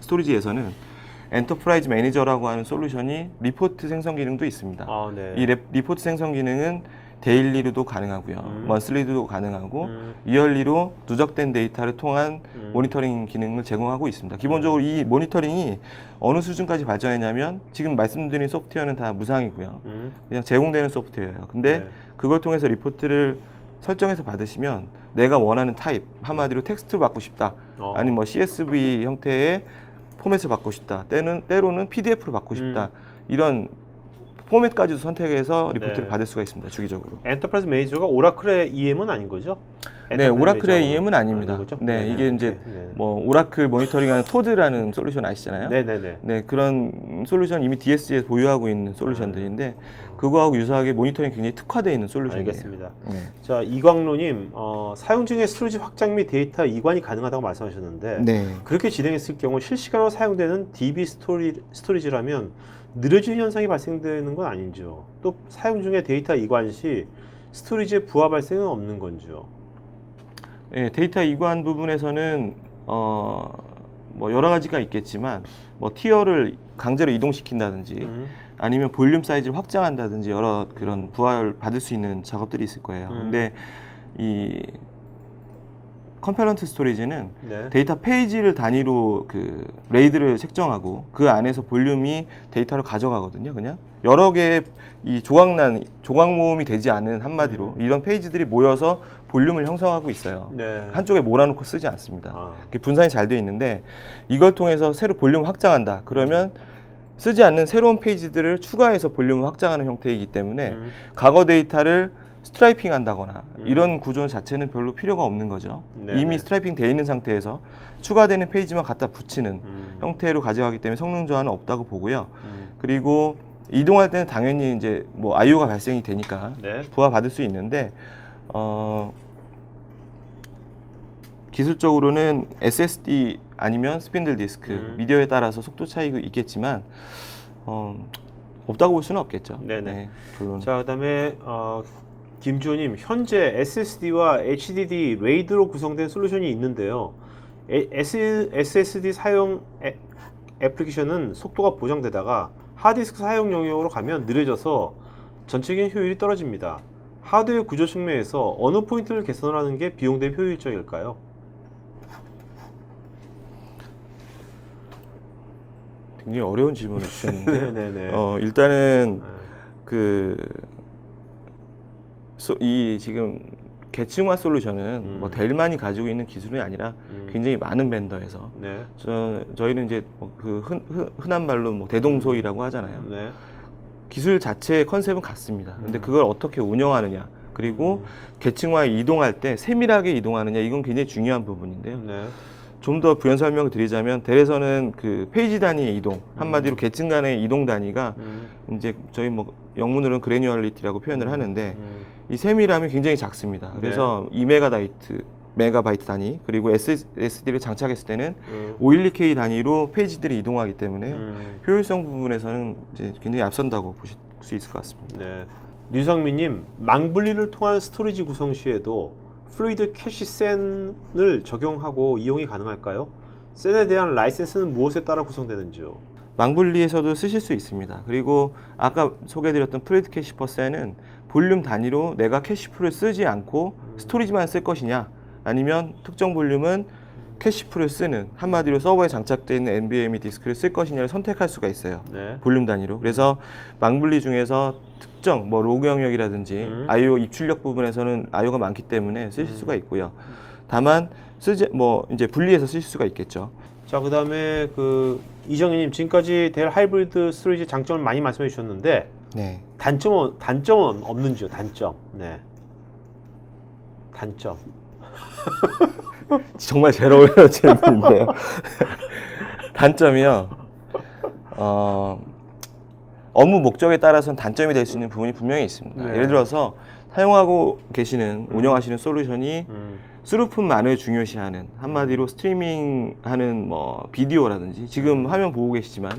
B: 스토리지에서는 엔터프라이즈 매니저라고 하는 솔루션이 리포트 생성 기능도 있습니다.
A: 아, 네.
B: 이 리포트 생성 기능은 데일리로도 가능하고요, 먼슬리도 가능하고 이얼리로 누적된 데이터를 통한 모니터링 기능을 제공하고 있습니다. 기본적으로 이 모니터링이 어느 수준까지 발전했냐면 지금 말씀드린 소프트웨어는 다 무상이고요. 그냥 제공되는 소프트웨어예요. 근데
A: 네.
B: 그걸 통해서 리포트를 설정해서 받으시면 내가 원하는 타입, 한마디로 텍스트를 받고 싶다, 아니면 뭐 CSV 형태의 포맷을 받고 싶다, 때로는 PDF로 받고 싶다, 이런 포맷까지도 선택해서 리포트를
A: 네.
B: 받을 수가 있습니다. 주기적으로.
A: 엔터프라이즈 매니저가 오라클의 EM은 아닌 거죠?
B: 네, 오라클의 EM은 아닙니다.
A: 아닌 거죠?
B: 네, 이게 이제
A: 네.
B: 뭐 오라클 모니터링하는 토드라는 솔루션 아시잖아요.
A: 네네네.
B: 네, 그런 솔루션 이미 DSG에 보유하고 있는 솔루션들인데 그거하고 유사하게 모니터링 굉장히 특화되어 있는 솔루션이에요.
A: 알겠습니다.
B: 네.
A: 자, 이광로님, 사용 중에 스토리지 확장 및 데이터 이관이 가능하다고 말씀하셨는데
B: 네.
A: 그렇게 진행했을 경우 실시간으로 사용되는 DB 스토리지라면 느려지는 현상이 발생되는 건 아닌지요? 또 사용 중에 데이터 이관 시 스토리지의 부하 발생은 없는 건지요?
B: 네, 데이터 이관 부분에서는 뭐 여러 가지가 있겠지만 뭐 티어를 강제로 이동시킨다든지 아니면 볼륨 사이즈를 확장한다든지 여러 그런 부하를 받을 수 있는 작업들이 있을 거예요. 근데 이 컴펠런트 스토리지는
A: 네.
B: 데이터 페이지를 단위로 그 레이드를 책정하고 그 안에서 볼륨이 데이터를 가져가거든요. 그냥 여러 개의 이 조각 모음이 되지 않은 한마디로 이런 페이지들이 모여서 볼륨을 형성하고 있어요.
A: 네.
B: 한쪽에 몰아놓고 쓰지 않습니다.
A: 아.
B: 분산이 잘 되어 있는데 이걸 통해서 새로 볼륨을 확장한다. 그러면 쓰지 않는 새로운 페이지들을 추가해서 볼륨을 확장하는 형태이기 때문에 과거 데이터를 스트라이핑 한다거나 이런 구조 자체는 별로 필요가 없는 거죠.
A: 네네.
B: 이미 스트라이핑 되어 있는 상태에서 추가되는 페이지만 갖다 붙이는 형태로 가져가기 때문에 성능 저하는 없다고 보고요. 그리고 이동할 때는 당연히 이제 뭐 IO가 발생이 되니까
A: 네.
B: 부하 받을 수 있는데 기술적으로는 SSD 아니면 스핀들 디스크 미디어에 따라서 속도 차이가 있겠지만 없다고 볼 수는 없겠죠.
A: 네네.
B: 네, 물론.
A: 자, 그다음에 김주호님, 현재 SSD와 HDD RAID로 구성된 솔루션이 있는데요. SSD 사용 애플리케이션은 속도가 보장되다가 하드디스크 사용 영역으로 가면 느려져서 전체적인 효율이 떨어집니다. 하드웨어 구조 측면에서 어느 포인트를 개선하는 게 비용 대비 효율적일까요?
B: 굉장히 어려운 질문을 주셨는데
A: 네네네.
B: 일단은 이 지금 계층화 솔루션은 뭐 델만이 가지고 있는 기술이 아니라 굉장히 많은 벤더에서
A: 네.
B: 저희는 이제 그 흔한 말로 뭐 대동소이라고 하잖아요.
A: 네.
B: 기술 자체의 컨셉은 같습니다. 근데 그걸 어떻게 운영하느냐, 그리고 계층화에 이동할 때 세밀하게 이동하느냐, 이건 굉장히 중요한 부분인데요.
A: 네.
B: 좀 더 부연 설명을 드리자면, 델에서는 그 페이지 단위의 이동, 한마디로 계층 간의 이동 단위가 이제 저희 뭐 영문으로는 그래뉴얼리티라고 표현을 하는데, 이 세밀함이 굉장히 작습니다. 그래서 2메가바이트 단위, 그리고 SSD를 장착했을 때는 512K 단위로 페이지들이 이동하기 때문에 효율성 부분에서는 이제 굉장히 앞선다고 보실 수 있을 것 같습니다.
A: 네. 류성민님, 망분리를 통한 스토리지 구성 시에도 플루이드 캐시 센을 적용하고 이용이 가능할까요? 센에 대한 라이센스는 무엇에 따라 구성되는지요?
B: 망분리에서도 쓰실 수 있습니다. 그리고 아까 소개해드렸던 플루이드 캐시 퍼 센은 볼륨 단위로 내가 캐시풀을 쓰지 않고 스토리지만 쓸 것이냐, 아니면 특정 볼륨은 캐시풀을 쓰는, 한마디로 서버에 장착되어 있는 NVMe 디스크를 쓸 것이냐를 선택할 수가 있어요.
A: 네.
B: 볼륨 단위로. 그래서 망분리 중에서 특정 뭐 로그 영역이라든지 I/O 입출력 부분에서는 I/O가 많기 때문에 쓰실 수가 있고요. 다만 이제 분리해서 쓰실 수가 있겠죠.
A: 자, 그다음에 그 이정희님, 지금까지 델 하이브리드 스토리지 장점을 많이 말씀해 주셨는데
B: 네.
A: 단점은 없는지요? 단점. 네. 단점.
B: 정말 제일 어려운 질문인데요. 단점이요. 업무 목적에 따라서는 단점이 될 수 있는 부분이 분명히 있습니다.
A: 네.
B: 예를 들어서 사용하고 계시는, 운영하시는 솔루션이 스루풋만을 중요시하는, 한마디로 스트리밍하는 뭐 비디오라든지, 지금 화면 보고 계시지만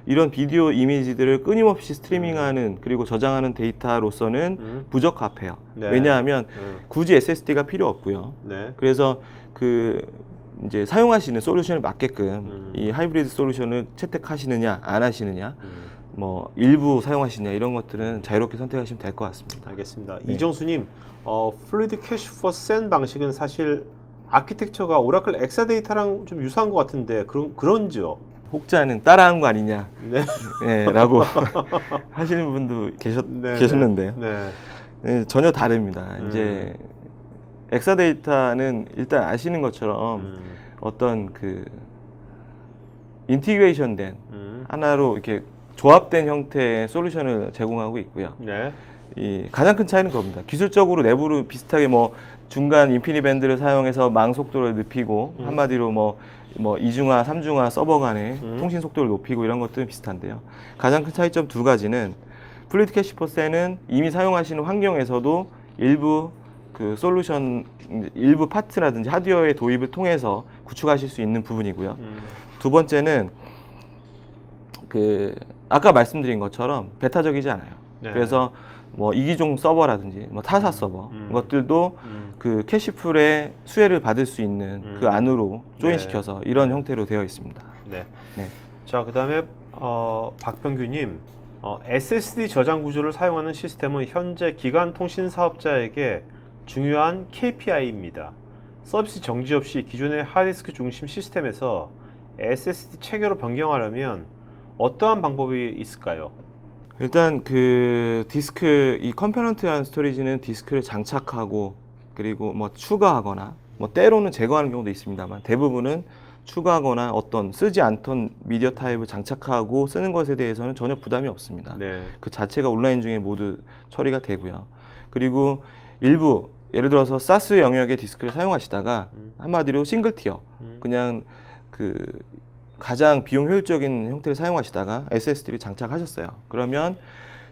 B: 이런 비디오 이미지들을 끊임없이 스트리밍하는, 그리고 저장하는 데이터로서는 부적합해요.
A: 네.
B: 왜냐하면 굳이 SSD가 필요 없고요.
A: 네.
B: 그래서 이제 사용하시는 솔루션에 맞게끔 이 하이브리드 솔루션을 채택하시느냐 안 하시느냐, 뭐 일부 사용하시느냐, 이런 것들은 자유롭게 선택하시면 될 것 같습니다.
A: 알겠습니다.
B: 네.
A: 이정수님, 플루이드 캐시 퍼 센 방식은 사실 아키텍처가 오라클 엑사데이터랑 좀 유사한 것 같은데 그런지요?
B: 혹자는 따라한 거 아니냐,
A: 네.
B: 네, 라고 하시는 분도
A: 네.
B: 계셨는데요.
A: 네.
B: 네, 전혀 다릅니다. 이제 엑사데이터는 일단 아시는 것처럼 어떤 그 인티그레이션된 하나로 이렇게 조합된 형태의 솔루션을 제공하고 있고요.
A: 네.
B: 이 가장 큰 차이는 그겁니다. 기술적으로 내부로 비슷하게 뭐 중간 인피니밴드를 사용해서 망 속도를 높이고, 한마디로 뭐 이중화, 삼중화 서버 간의 통신 속도를 높이고, 이런 것들은 비슷한데요. 가장 큰 차이점 두 가지는, 플루이드 캐시 퍼 센은 이미 사용하시는 환경에서도 일부 그 솔루션 일부 파트라든지 하드웨어의 도입을 통해서 구축하실 수 있는 부분이고요. 두 번째는 그 아까 말씀드린 것처럼 베타적이지 않아요.
A: 네.
B: 그래서 뭐 이기종 서버라든지 뭐 타사 서버 것들도 그 캐시풀의 수혜를 받을 수 있는 그 안으로 조인시켜서 이런 형태로 되어 있습니다.
A: 네.
B: 네.
A: 자, 그다음에 박병규님, SSD 저장 구조를 사용하는 시스템은 현재 기관 통신 사업자에게 중요한 KPI입니다. 서비스 정지 없이 기존의 하드디스크 중심 시스템에서 SSD 체계로 변경하려면 어떠한 방법이 있을까요?
B: 일단 그 디스크, 이 컴포넌트한 스토리지는 디스크를 장착하고 그리고 뭐 추가하거나 뭐 때로는 제거하는 경우도 있습니다만, 대부분은 추가하거나 어떤 쓰지 않던 미디어 타입을 장착하고 쓰는 것에 대해서는 전혀 부담이 없습니다.
A: 네.
B: 그 자체가 온라인 중에 모두 처리가 되고요. 그리고 일부 예를 들어서 사스 영역의 디스크를 사용하시다가 한마디로 싱글 티어, 그냥 그 가장 비용 효율적인 형태를 사용하시다가 SSD를 장착하셨어요. 그러면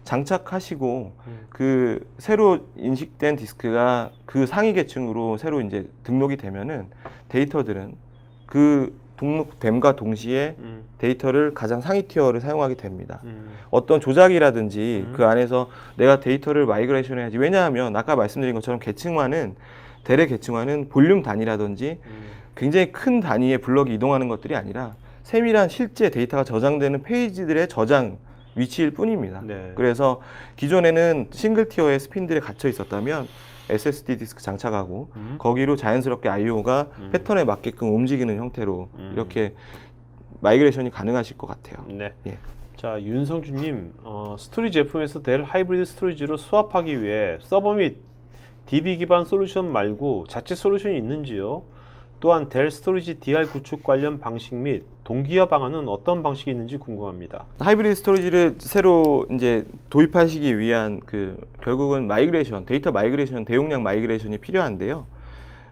B: 장착하시고 그 새로 인식된 디스크가 그 상위 계층으로 새로 이제 등록이 되면은 데이터들은 그 등록됨과 동시에 데이터를 가장 상위 티어를 사용하게 됩니다. 어떤 조작이라든지 그 안에서 내가 데이터를 마이그레이션 해야지. 왜냐하면 아까 말씀드린 것처럼 대례 계층화는 볼륨 단위라든지 굉장히 큰 단위의 블럭이 이동하는 것들이 아니라 세밀한 실제 데이터가 저장되는 페이지들의 저장 위치일 뿐입니다.
A: 네.
B: 그래서 기존에는 싱글 티어의 스핀들에 갇혀 있었다면 SSD 디스크 장착하고 거기로 자연스럽게 I/O가 패턴에 맞게끔 움직이는 형태로 이렇게 마이그레이션이 가능하실 것 같아요.
A: 네.
B: 예.
A: 자, 윤성주님, 스토리지 제품에서 델 하이브리드 스토리지로 스왑하기 위해 서버 및 DB 기반 솔루션 말고 자체 솔루션이 있는지요? 또한 델 스토리지 DR 구축 관련 방식 및 동기화 방안은 어떤 방식이 있는지 궁금합니다.
B: 하이브리드 스토리지를 새로 이제 도입하시기 위한 결국은 데이터 마이그레이션, 대용량 마이그레이션이 필요한데요.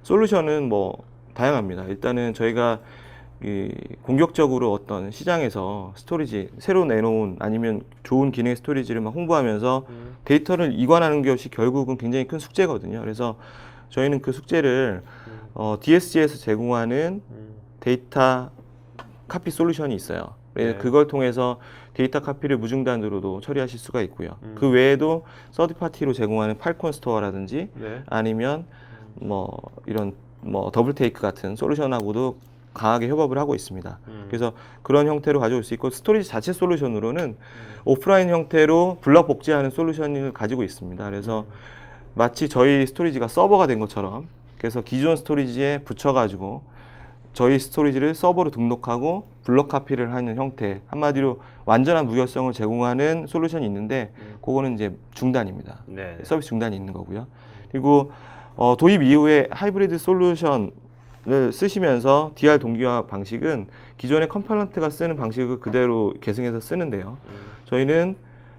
B: 솔루션은 뭐 다양합니다. 일단은 저희가 공격적으로 어떤 시장에서 스토리지 새로 내놓은 아니면 좋은 기능의 스토리지를 막 홍보하면서 데이터를 이관하는 것이 결국은 굉장히 큰 숙제거든요. 그래서 저희는 그 숙제를 DSG에서 제공하는 데이터 카피 솔루션이 있어요.
A: 네.
B: 그걸 통해서 데이터 카피를 무중단으로도 처리하실 수가 있고요. 그 외에도 서드 파티로 제공하는 팔콘 스토어라든지
A: 네.
B: 아니면 이런 더블 테이크 같은 솔루션하고도 강하게 협업을 하고 있습니다. 그래서 그런 형태로 가져올 수 있고 스토리지 자체 솔루션으로는 오프라인 형태로 블럭 복제하는 솔루션을 가지고 있습니다. 그래서 마치 저희 스토리지가 서버가 된 것처럼 그래서 기존 스토리지에 붙여가지고 저희 스토리지를 서버로 등록하고 블럭 카피를 하는 형태, 한마디로 완전한 무결성을 제공하는 솔루션이 있는데 그거는 이제 중단입니다.
A: 네.
B: 서비스 중단이 있는 거고요. 그리고 도입 이후에 하이브리드 솔루션을 쓰시면서 DR 동기화 방식은 기존의 컴파일런트가 쓰는 방식을 그대로 계승해서 쓰는데요. 저희는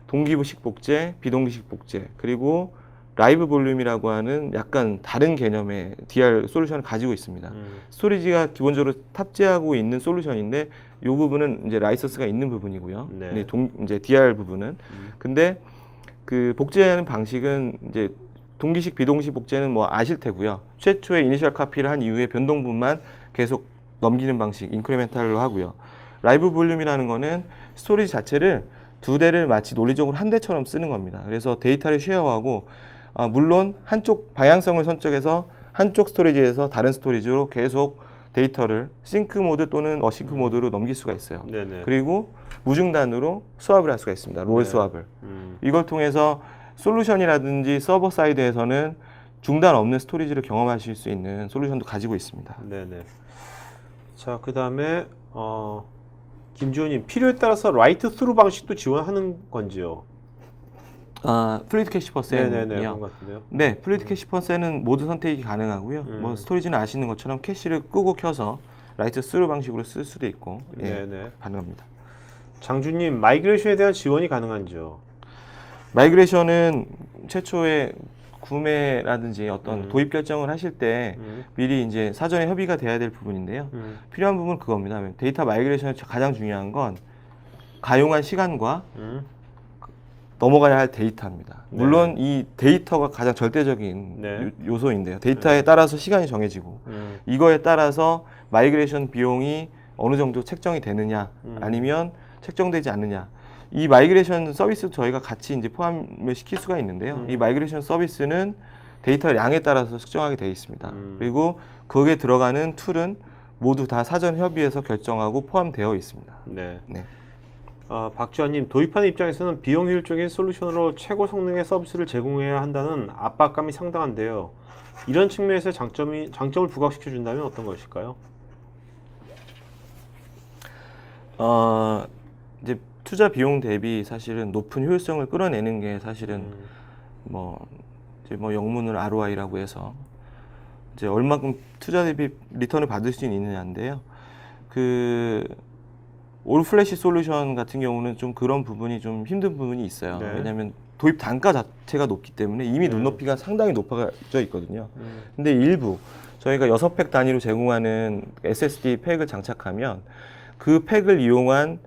B: 동기부식 복제, 비동기식 복제, 그리고 라이브 볼륨이라고 하는 약간 다른 개념의 DR 솔루션을 가지고 있습니다. 스토리지가 기본적으로 탑재하고 있는 솔루션인데 이 부분은 이제 라이선스가 있는 부분이고요.
A: 네.
B: 이제 DR 부분은. 근데 그 복제하는 방식은 이제 동기식, 비동기식 복제는 뭐 아실 테고요. 최초의 이니셜 카피를 한 이후에 변동분만 계속 넘기는 방식, 인크리멘탈로 하고요. 라이브 볼륨이라는 거는 스토리지 자체를 두 대를 마치 논리적으로 한 대처럼 쓰는 겁니다. 그래서 데이터를 쉐어하고 물론 한쪽 방향성을 선택해서 한쪽 스토리지에서 다른 스토리지로 계속 데이터를 싱크 모드 또는 어싱크 모드로 넘길 수가 있어요.
A: 네네.
B: 그리고 무중단으로 스왑을 할 수가 있습니다. 롤
A: 네.
B: 스왑을. 이걸 통해서 솔루션이라든지 서버 사이드에서는 중단 없는 스토리지를 경험하실 수 있는 솔루션도 가지고 있습니다.
A: 네네. 자, 그 다음에 김주호님, 필요에 따라서 라이트 스루 방식도 지원하는 건지요?
B: 플루이드 캐시 퍼센이요.
A: 네네네. 그런 것 같은데요.
B: 네, 플루이드 캐시 퍼센은 모두 선택이 가능하고요. 뭐 스토리지는 아시는 것처럼 캐시를 끄고 켜서 라이트 스루 방식으로 쓸 수도 있고
A: 네네.
B: 가능합니다.
A: 장주님, 마이그레이션에 대한 지원이 가능한지요?
B: 마이그레이션은 최초의 구매라든지 어떤 도입 결정을 하실 때 미리 이제 사전에 협의가 돼야 될 부분인데요. 필요한 부분은 그겁니다. 데이터 마이그레이션의 가장 중요한 건 가용한 시간과 넘어가야 할 데이터입니다.
A: 네.
B: 물론 이 데이터가 가장 절대적인
A: 네.
B: 요소인데요. 데이터에 따라서 시간이 정해지고 이거에 따라서 마이그레이션 비용이 어느 정도 책정이 되느냐 아니면 책정되지 않느냐. 이 마이그레이션 서비스 저희가 같이 이제 포함을 시킬 수가 있는데요. 이 마이그레이션 서비스는 데이터 양에 따라서 측정하게 되어 있습니다. 그리고 거기에 들어가는 툴은 모두 다 사전 협의해서 결정하고 포함되어 있습니다.
A: 네.
B: 네.
A: 박지환님, 도입하는 입장에서는 비용 효율적인 솔루션으로 최고 성능의 서비스를 제공해야 한다는 압박감이 상당한데요. 이런 측면에서 장점을 부각시켜 준다면 어떤 것일까요?
B: 이제 투자 비용 대비 사실은 높은 효율성을 끌어내는 게 사실은 이제 영문을 ROI라고 해서 이제 얼마큼 투자 대비 리턴을 받을 수 있느냐인데요. 올 플래시 솔루션 같은 경우는 좀 그런 부분이 좀 힘든 부분이 있어요.
A: 네.
B: 왜냐하면 도입 단가 자체가 높기 때문에 이미 눈높이가 상당히 높아져 있거든요. 근데 일부 저희가 6팩 단위로 제공하는 SSD 팩을 장착하면 그 팩을 이용한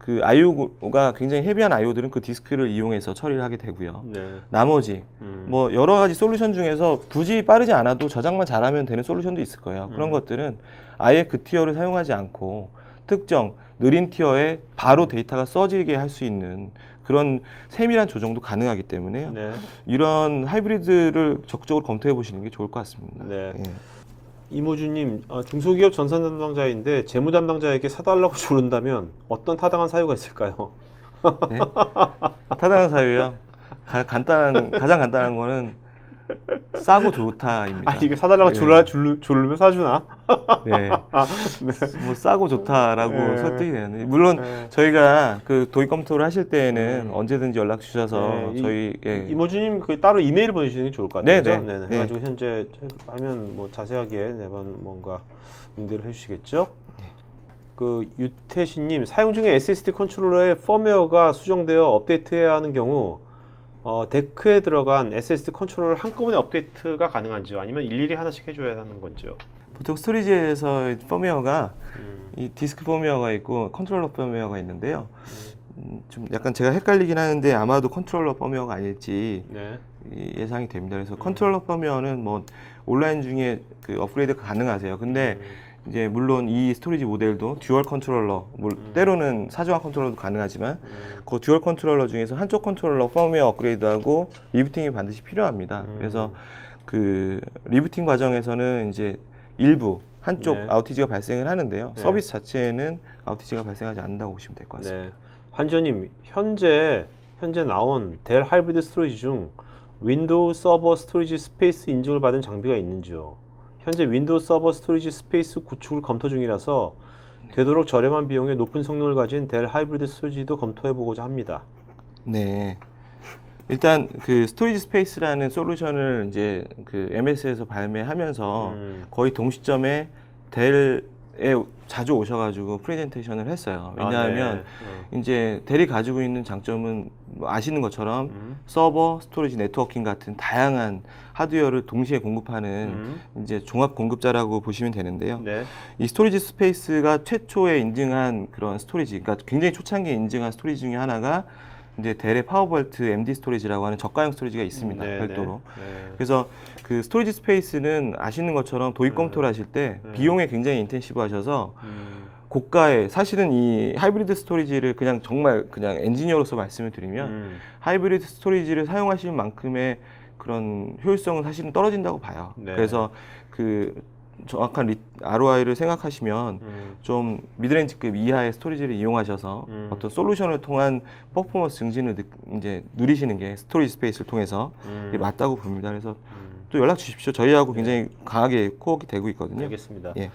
B: 그 I/O가 굉장히 헤비한 I/O들은 그 디스크를 이용해서 처리를 하게 되고요.
A: 네.
B: 나머지 뭐 여러 가지 솔루션 중에서 굳이 빠르지 않아도 저장만 잘하면 되는 솔루션도 있을 거예요. 그런 것들은 아예 그 티어를 사용하지 않고 특정 느린 티어에 바로 데이터가 써지게 할 수 있는 그런 세밀한 조정도 가능하기 때문에요.
A: 네.
B: 이런 하이브리드를 적극적으로 검토해 보시는 게 좋을 것 같습니다.
A: 네.
B: 예.
A: 이모주님, 중소기업 전산 담당자인데 재무 담당자에게 사달라고 조른다면 어떤 타당한 사유가 있을까요?
B: 네? 타당한 사유요. 가장 간단한 거는 싸고 좋다입니다.
A: 이게 사달라고
B: 예.
A: 조르면 사주나?
B: 네.
A: 네.
B: 뭐 싸고 좋다라고
A: 네.
B: 설득이 되는데 물론
A: 네.
B: 저희가 그 도입 검토를 하실 때에는 언제든지 연락 주셔서
A: 네,
B: 저희
A: 이모주님 그 따로 이메일 보내주시는 게 좋을 것 같아요.
B: 네,
A: 그죠?
B: 네.
A: 네네.
B: 네.
A: 해가지고 현재 하면 뭐 자세하게 매번 뭔가 응대를 해주시겠죠? 그 유태신님 사용 중에 SSD 컨트롤러의 펌웨어가 수정되어 업데이트해야 하는 경우 데크에 들어간 SSD 컨트롤러 한꺼번에 업데이트가 가능한지요? 아니면 일일이 하나씩 해줘야 하는 건지요?
B: 보통 스토리지에서 펌웨어가 이 디스크 펌웨어가 있고 컨트롤러 펌웨어가 있는데요. 좀 약간 제가 헷갈리긴 하는데 아마도 컨트롤러 펌웨어가 아닐지
A: 네.
B: 예상이 됩니다. 그래서 컨트롤러 펌웨어는 뭐 온라인 중에 그 업그레이드가 가능하세요. 근데 이제 물론 이 스토리지 모델도 듀얼 컨트롤러, 때로는 사정화 컨트롤러도 가능하지만 그 듀얼 컨트롤러 중에서 한쪽 컨트롤러 펌웨어 업그레이드하고 리부팅이 반드시 필요합니다. 그래서 그 리부팅 과정에서는 이제 일부 한쪽
A: 네.
B: 아우티지가 발생을 하는데요.
A: 네.
B: 서비스 자체에는 아우티지가 발생하지 않는다고 보시면 될 것 같습니다.
A: 네. 한전님 현재 나온 델 하이브리드 스토리지 중 윈도우 서버 스토리지 스페이스 인증을 받은 장비가 있는지요? 현재 윈도우 서버 스토리지 스페이스 구축을 검토 중이라서 되도록 저렴한 비용에 높은 성능을 가진 델 하이브리드 스토리지도 검토해 보고자 합니다.
B: 네. 일단 그 스토리지 스페이스라는 솔루션을 이제 그 MS에서 발매하면서 거의 동시점에 델에 자주 오셔가지고 프레젠테이션을 했어요. 왜냐하면 이제 델이 가지고 있는 장점은 뭐 아시는 것처럼 서버, 스토리지, 네트워킹 같은 다양한 하드웨어를 동시에 공급하는 이제 종합 공급자라고 보시면 되는데요.
A: 네.
B: 이 스토리지 스페이스가 최초에 인증한 그런 스토리지, 그러니까 굉장히 초창기에 인증한 스토리지 중에 하나가 이제 델의 파워볼트 MD 스토리지라고 하는 저가형 스토리지가 있습니다.
A: 네,
B: 별도로.
A: 네.
B: 그래서 그 스토리지 스페이스는 아시는 것처럼 도입 검토를 하실 때 비용에 굉장히 인텐시브 하셔서 고가의 사실은 이 하이브리드 스토리지를 그냥 정말 그냥 엔지니어로서 말씀을 드리면 하이브리드 스토리지를 사용하시는 만큼의 그런 효율성은 사실은 떨어진다고 봐요.
A: 네.
B: 그래서 그 정확한 ROI를 생각하시면 좀 미드레인지급 이하의 스토리지를 이용하셔서 어떤 솔루션을 통한 퍼포먼스 증진을 이제 누리시는 게 스토리지 스페이스를 통해서 이게 맞다고 봅니다. 그래서 또 연락 주십시오. 저희하고 굉장히 강하게 코어가 되고 있거든요.
A: 알겠습니다.
B: 예.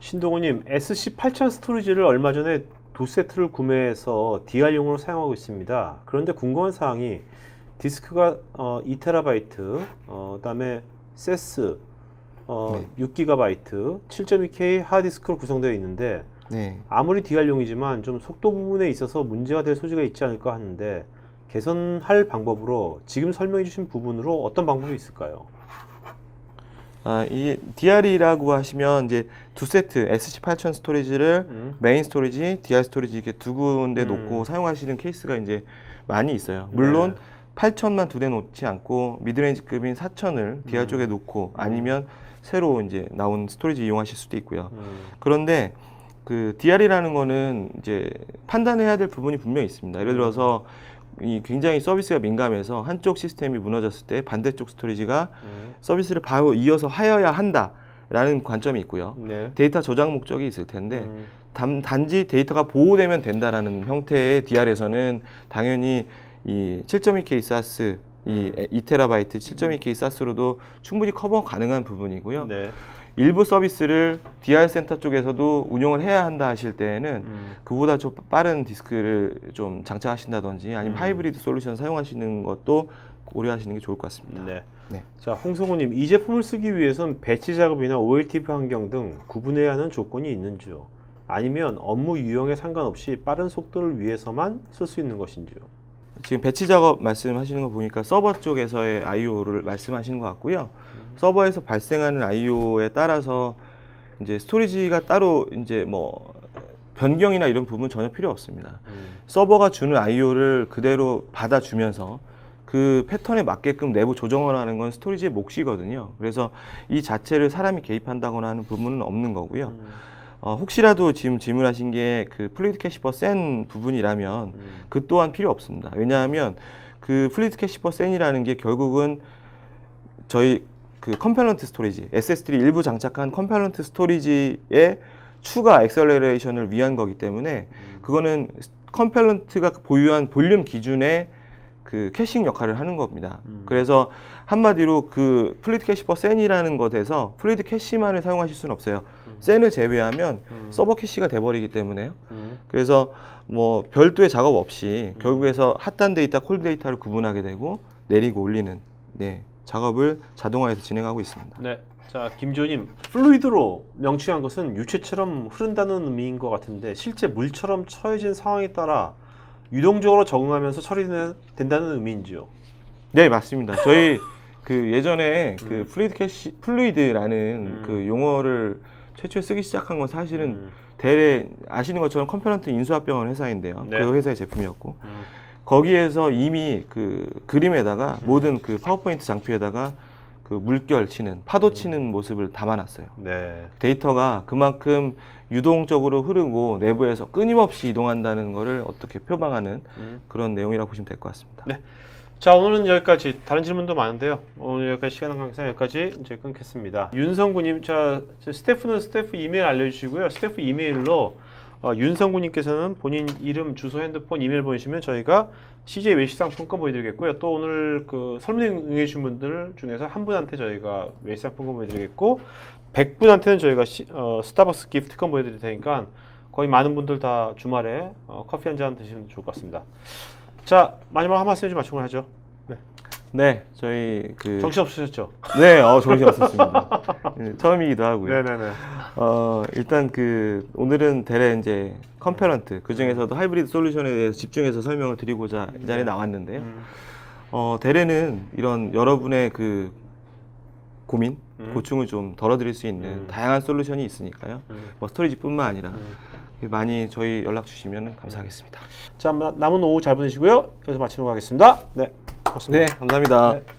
A: 신동우님 SC8000 스토리지를 얼마 전에 두 세트를 구매해서 DR용으로 사용하고 있습니다. 그런데 궁금한 사항이 디스크가 2TB, 그다음에 세스 6GB, 7.2K 하드디스크로 구성되어 있는데
B: 네.
A: 아무리 DR용이지만 좀 속도 부분에 있어서 문제가 될 소지가 있지 않을까 하는데 개선할 방법으로 지금 설명해 주신 부분으로 어떤 방법이 있을까요?
B: 이 DR이라고 하시면 이제 두 세트 SC8000 스토리지를 메인 스토리지, DR 스토리지 이렇게 두 군데 놓고 사용하시는 케이스가 이제 많이 있어요. 물론 8000만 두 대 놓지 않고 미드레인지급인 4000을 DR 쪽에 놓고 아니면 새로 이제 나온 스토리지 이용하실 수도 있고요. 그런데 그 DR이라는 거는 이제 판단해야 될 부분이 분명히 있습니다. 예를 들어서 이 굉장히 서비스가 민감해서 한쪽 시스템이 무너졌을 때 반대쪽 스토리지가 서비스를 바로 이어서 하여야 한다라는 관점이 있고요.
A: 네.
B: 데이터 저장 목적이 있을 텐데 단지 데이터가 보호되면 된다라는 형태의 DR에서는 당연히 이 7.2K 사스 이 2TB 7.2K 사스로도 충분히 커버 가능한 부분이고요.
A: 네.
B: 일부 서비스를 DR 센터 쪽에서도 운영을 해야 한다 하실 때에는 그보다 좀 빠른 디스크를 좀 장착하신다든지 아니면 하이브리드 솔루션 사용하시는 것도 고려하시는 게 좋을 것 같습니다.
A: 네.
B: 네.
A: 자, 홍성우님, 이 제품을 쓰기 위해선 배치 작업이나 OLTP 환경 등 구분해야 하는 조건이 있는지요? 아니면 업무 유형에 상관없이 빠른 속도를 위해서만 쓸 수 있는 것인지요?
B: 지금 배치 작업 말씀하시는 거 보니까 서버 쪽에서의 I/O를 말씀하시는 것 같고요. 서버에서 발생하는 I/O에 따라서 이제 스토리지가 따로 이제 뭐 변경이나 이런 부분 전혀 필요 없습니다. 서버가 주는 I/O를 그대로 받아주면서 그 패턴에 맞게끔 내부 조정을 하는 건 스토리지의 몫이거든요. 그래서 이 자체를 사람이 개입한다거나 하는 부분은 없는 거고요. 혹시라도 지금 질문하신 게 그 플루이드 캐시퍼 센 부분이라면 그 또한 필요 없습니다. 왜냐하면 그 플루이드 캐시퍼 센이라는 게 결국은 저희 그 컴포넌트 스토리지, SSD를 일부 장착한 컴포넌트 스토리지의 추가 액셀러레이션을 위한 거기 때문에 그거는 컴포넌트가 보유한 볼륨 기준의 그 캐싱 역할을 하는 겁니다. 그래서 한마디로 그 플루이드 캐시퍼 센이라는 것에서 플루이드 캐시만을 사용하실 수는 없어요. 센을 제외하면 서버 캐시가 돼버리기 때문에요. 그래서 뭐 별도의 작업 없이 결국에서 핫한 데이터, 콜드 데이터를 구분하게 되고 내리고 올리는 작업을 자동화해서 진행하고 있습니다.
A: 네. 자, 김지호님, 플루이드로 명칭한 것은 유체처럼 흐른다는 의미인 것 같은데 실제 물처럼 처해진 상황에 따라 유동적으로 적응하면서 처리된다는 의미인지요?
B: 네, 맞습니다. 저희 그 예전에 그 플루이드라는 그 용어를 최초에 쓰기 시작한 건 사실은 대래 아시는 것처럼 컴포넌트 인수합병원 회사인데요.
A: 네.
B: 그 회사의 제품이었고 거기에서 이미 그 그림에다가 모든 그 파워포인트 장표에다가 그 물결 치는 파도 치는 모습을 담아놨어요.
A: 네.
B: 데이터가 그만큼 유동적으로 흐르고 내부에서 끊임없이 이동한다는 것을 어떻게 표방하는 그런 내용이라고 보시면 될 것 같습니다.
A: 네. 자, 오늘은 여기까지. 다른 질문도 많은데요. 오늘 여기까지 시간 관계상 여기까지 이제 끊겠습니다. 윤성구님, 자, 스태프는 스태프 이메일 알려주시고요. 스태프 이메일로 윤성구님께서는 본인 이름, 주소, 핸드폰, 이메일 보내시면 저희가 CJ 외식상품권 보내드리겠고요. 또 오늘 그 설문에 응해주신 분들 중에서 한 분한테 저희가 외식상품권 보내드리겠고 100분한테는 저희가 스타벅스 기프트권 보내드릴 테니까 거의 많은 분들 다 주말에 커피 한 잔 드시면 좋을 것 같습니다. 자, 마지막 한 말씀 좀 마치고 하죠. 네.
B: 네, 저희 그
A: 정신 없으셨죠?
B: 네, 정신 없었습니다. 처음이기도 하고요.
A: 네네네.
B: 일단 그 오늘은 대래 이제 컴포넌트 그 중에서도 하이브리드 솔루션에 대해서 집중해서 설명을 드리고자 이 자리에 나왔는데요. 대래는 이런 여러분의 그 고민, 고충을 좀 덜어드릴 수 있는 다양한 솔루션이 있으니까요. 뭐 스토리지뿐만 아니라 많이 저희 연락 주시면 감사하겠습니다.
A: 자, 남은 오후 잘 보내시고요. 여기서 마치도록 하겠습니다. 네, 고맙습니다.
B: 네, 감사합니다.
A: 네.